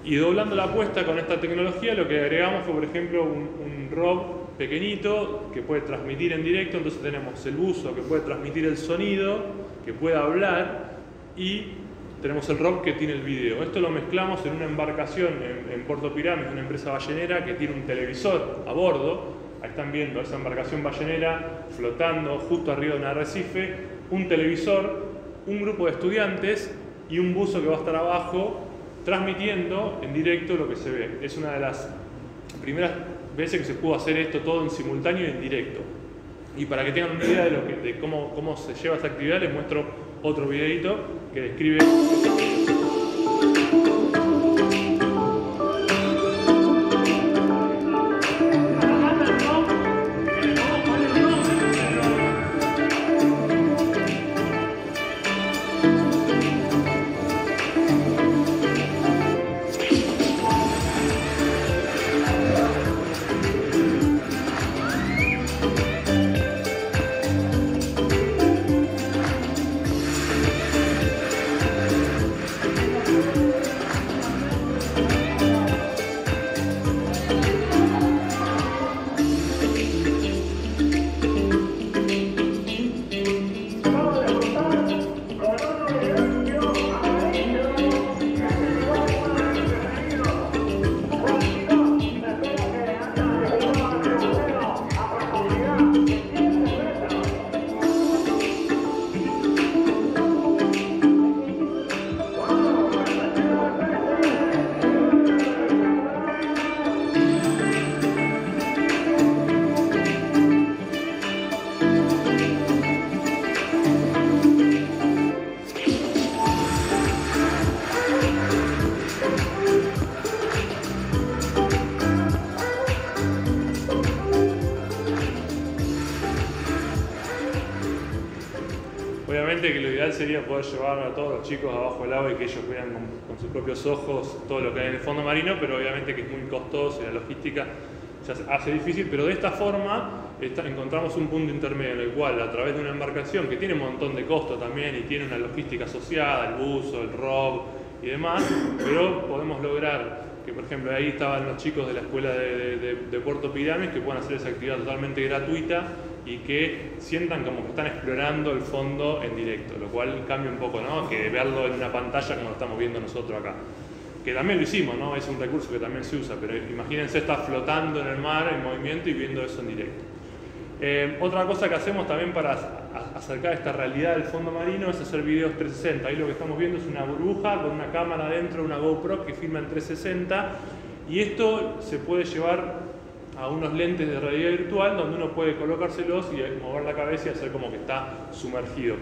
Y doblando la apuesta con esta tecnología, lo que agregamos fue, por ejemplo, un ROV pequeñito que puede transmitir en directo. Entonces tenemos el buzo que puede transmitir el sonido, que puede hablar, y tenemos el ROV que tiene el video. Esto lo mezclamos en una embarcación en Puerto Pirámides, una empresa ballenera que tiene un televisor a bordo. Ahí están viendo esa embarcación ballenera flotando justo arriba de un arrecife, un televisor, un grupo de estudiantes y un buzo que va a estar abajo transmitiendo en directo lo que se ve. Es una de las primeras veces que se pudo hacer esto todo en simultáneo y en directo. Y para que tengan una idea de cómo se lleva esta actividad, les muestro otro videito que describe... Obviamente que lo ideal sería poder llevar a todos los chicos abajo del agua y que ellos vean con sus propios ojos todo lo que hay en el fondo marino, pero obviamente que es muy costoso y la logística se hace difícil, pero de esta forma encontramos un punto intermedio en el cual, a través de una embarcación que tiene un montón de costo también y tiene una logística asociada, el buzo, el ROV y demás, pero podemos lograr que, por ejemplo, ahí estaban los chicos de la escuela de Puerto Pirámides que puedan hacer esa actividad totalmente gratuita y que sientan como que están explorando el fondo en directo, lo cual cambia un poco, ¿no? Que verlo en una pantalla como lo estamos viendo nosotros acá. Que también lo hicimos, ¿no? Es un recurso que también se usa, pero imagínense estar flotando en el mar en movimiento y viendo eso en directo. Otra cosa que hacemos también para acercar esta realidad del fondo marino es hacer videos 360. Ahí lo que estamos viendo es una burbuja con una cámara adentro, una GoPro que filma en 360, y esto se puede llevar a unos lentes de realidad virtual donde uno puede colocárselos y mover la cabeza y hacer como que está sumergido.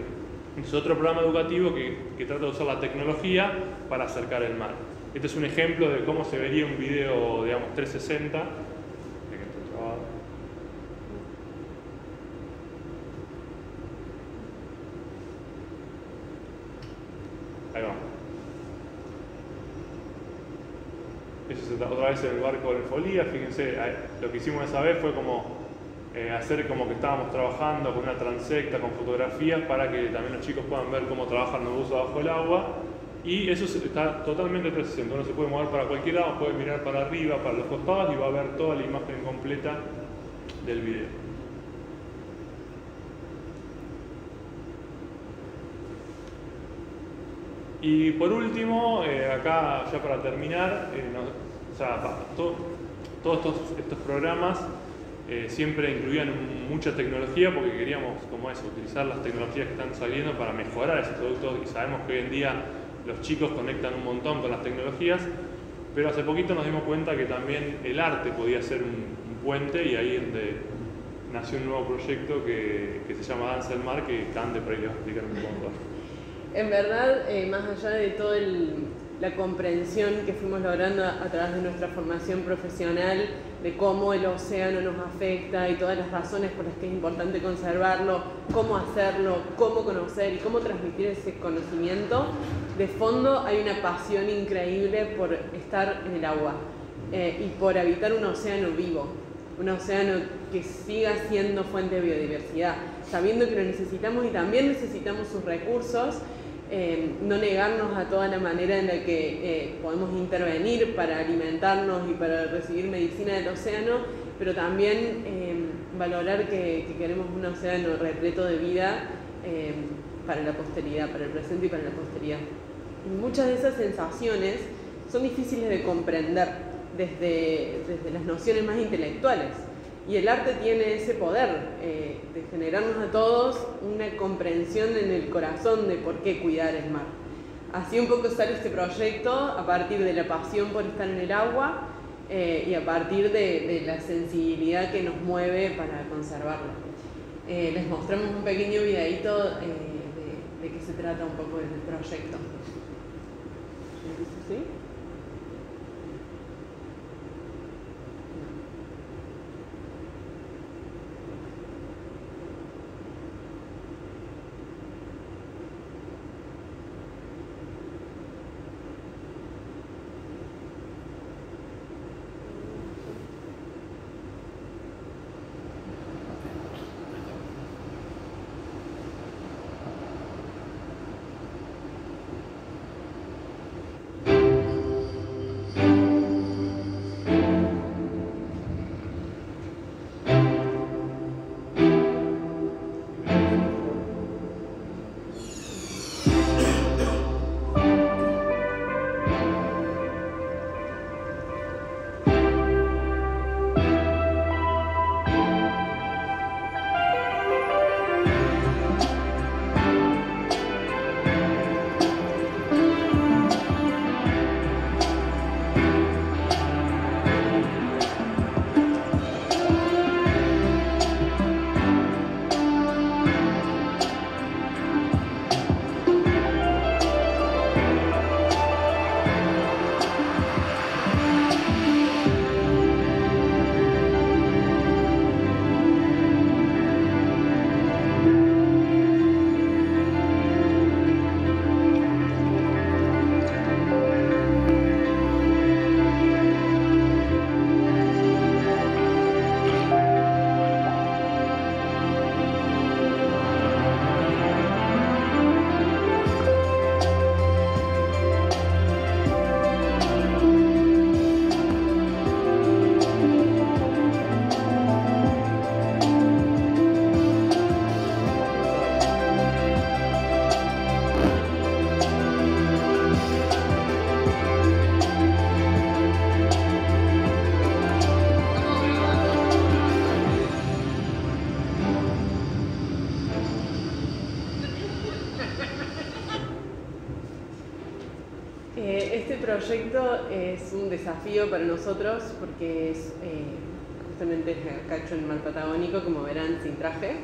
Es otro programa educativo que trata de usar la tecnología para acercar el mar. Este es un ejemplo de cómo se vería un video, digamos, 360. Ahí va. Eso es otra vez el barco del Folía. Fíjense, lo que hicimos esa vez fue como hacer como que estábamos trabajando con una transecta, con fotografías, para que también los chicos puedan ver cómo trabajan los buzos bajo el agua. Y eso está totalmente 360, uno se puede mover para cualquier lado, puede mirar para arriba, para los costados y va a ver toda la imagen completa del video. Y por último, acá ya para terminar, todos estos programas siempre incluían mucha tecnología porque queríamos, como eso, utilizar las tecnologías que están saliendo para mejorar esos productos, y sabemos que hoy en día los chicos conectan un montón con las tecnologías, pero hace poquito nos dimos cuenta que también el arte podía ser un puente, y ahí es donde nació un nuevo proyecto que se llama Danza del Mar, que Cande por ahí les va a explicar un poco. En verdad, más allá de todo la comprensión que fuimos logrando a través de nuestra formación profesional de cómo el océano nos afecta y todas las razones por las que es importante conservarlo, cómo hacerlo, cómo conocer y cómo transmitir ese conocimiento, de fondo hay una pasión increíble por estar en el agua y por habitar un océano vivo, un océano que siga siendo fuente de biodiversidad, sabiendo que lo necesitamos y también necesitamos sus recursos. No negarnos a toda la manera en la que podemos intervenir para alimentarnos y para recibir medicina del océano, pero también valorar que queremos un océano repleto de vida para la posteridad, para el presente y para la posteridad. Y muchas de esas sensaciones son difíciles de comprender desde las nociones más intelectuales. Y el arte tiene ese poder de generarnos a todos una comprensión en el corazón de por qué cuidar el mar. Así un poco sale este proyecto a partir de la pasión por estar en el agua y a partir de la sensibilidad que nos mueve para conservarlo. Les mostramos un pequeño videíto de qué se trata un poco del proyecto. ¿Sí? Este proyecto es un desafío para nosotros porque es justamente cacho en el mar Patagónico, como verán, sin traje,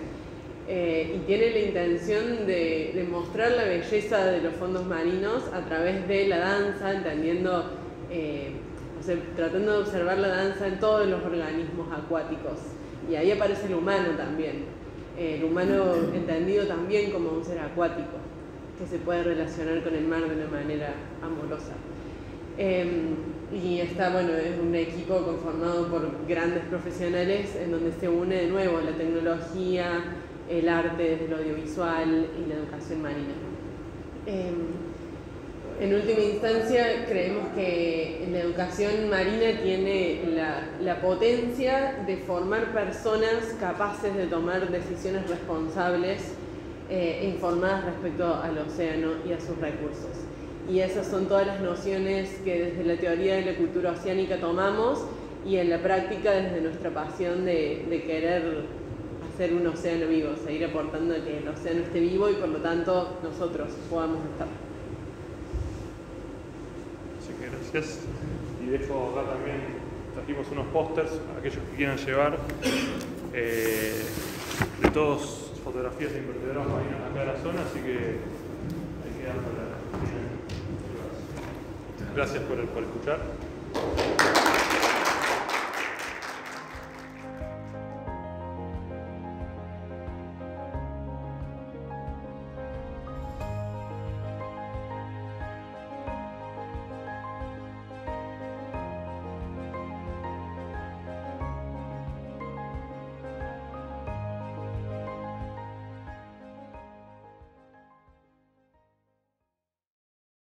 y tiene la intención de mostrar la belleza de los fondos marinos a través de la danza, entendiendo, tratando de observar la danza en todos los organismos acuáticos. Y ahí aparece el humano también, el humano entendido también como un ser acuático, que se puede relacionar con el mar de una manera amorosa. Y está, bueno, es un equipo conformado por grandes profesionales en donde se une de nuevo la tecnología, el arte desde lo audiovisual y la educación marina. En última instancia, creemos que la educación marina tiene la potencia de formar personas capaces de tomar decisiones responsables e informadas respecto al océano y a sus recursos. Y esas son todas las nociones que desde la teoría de la cultura oceánica tomamos y en la práctica desde nuestra pasión de querer hacer un océano vivo, seguir aportando a que el océano esté vivo y por lo tanto nosotros podamos estar. Así que gracias. Y dejo acá también, trajimos unos pósters para aquellos que quieran llevar de todos fotografías de invertebrados marinos acá en la zona, así que ahí quedan para Gracias por escuchar.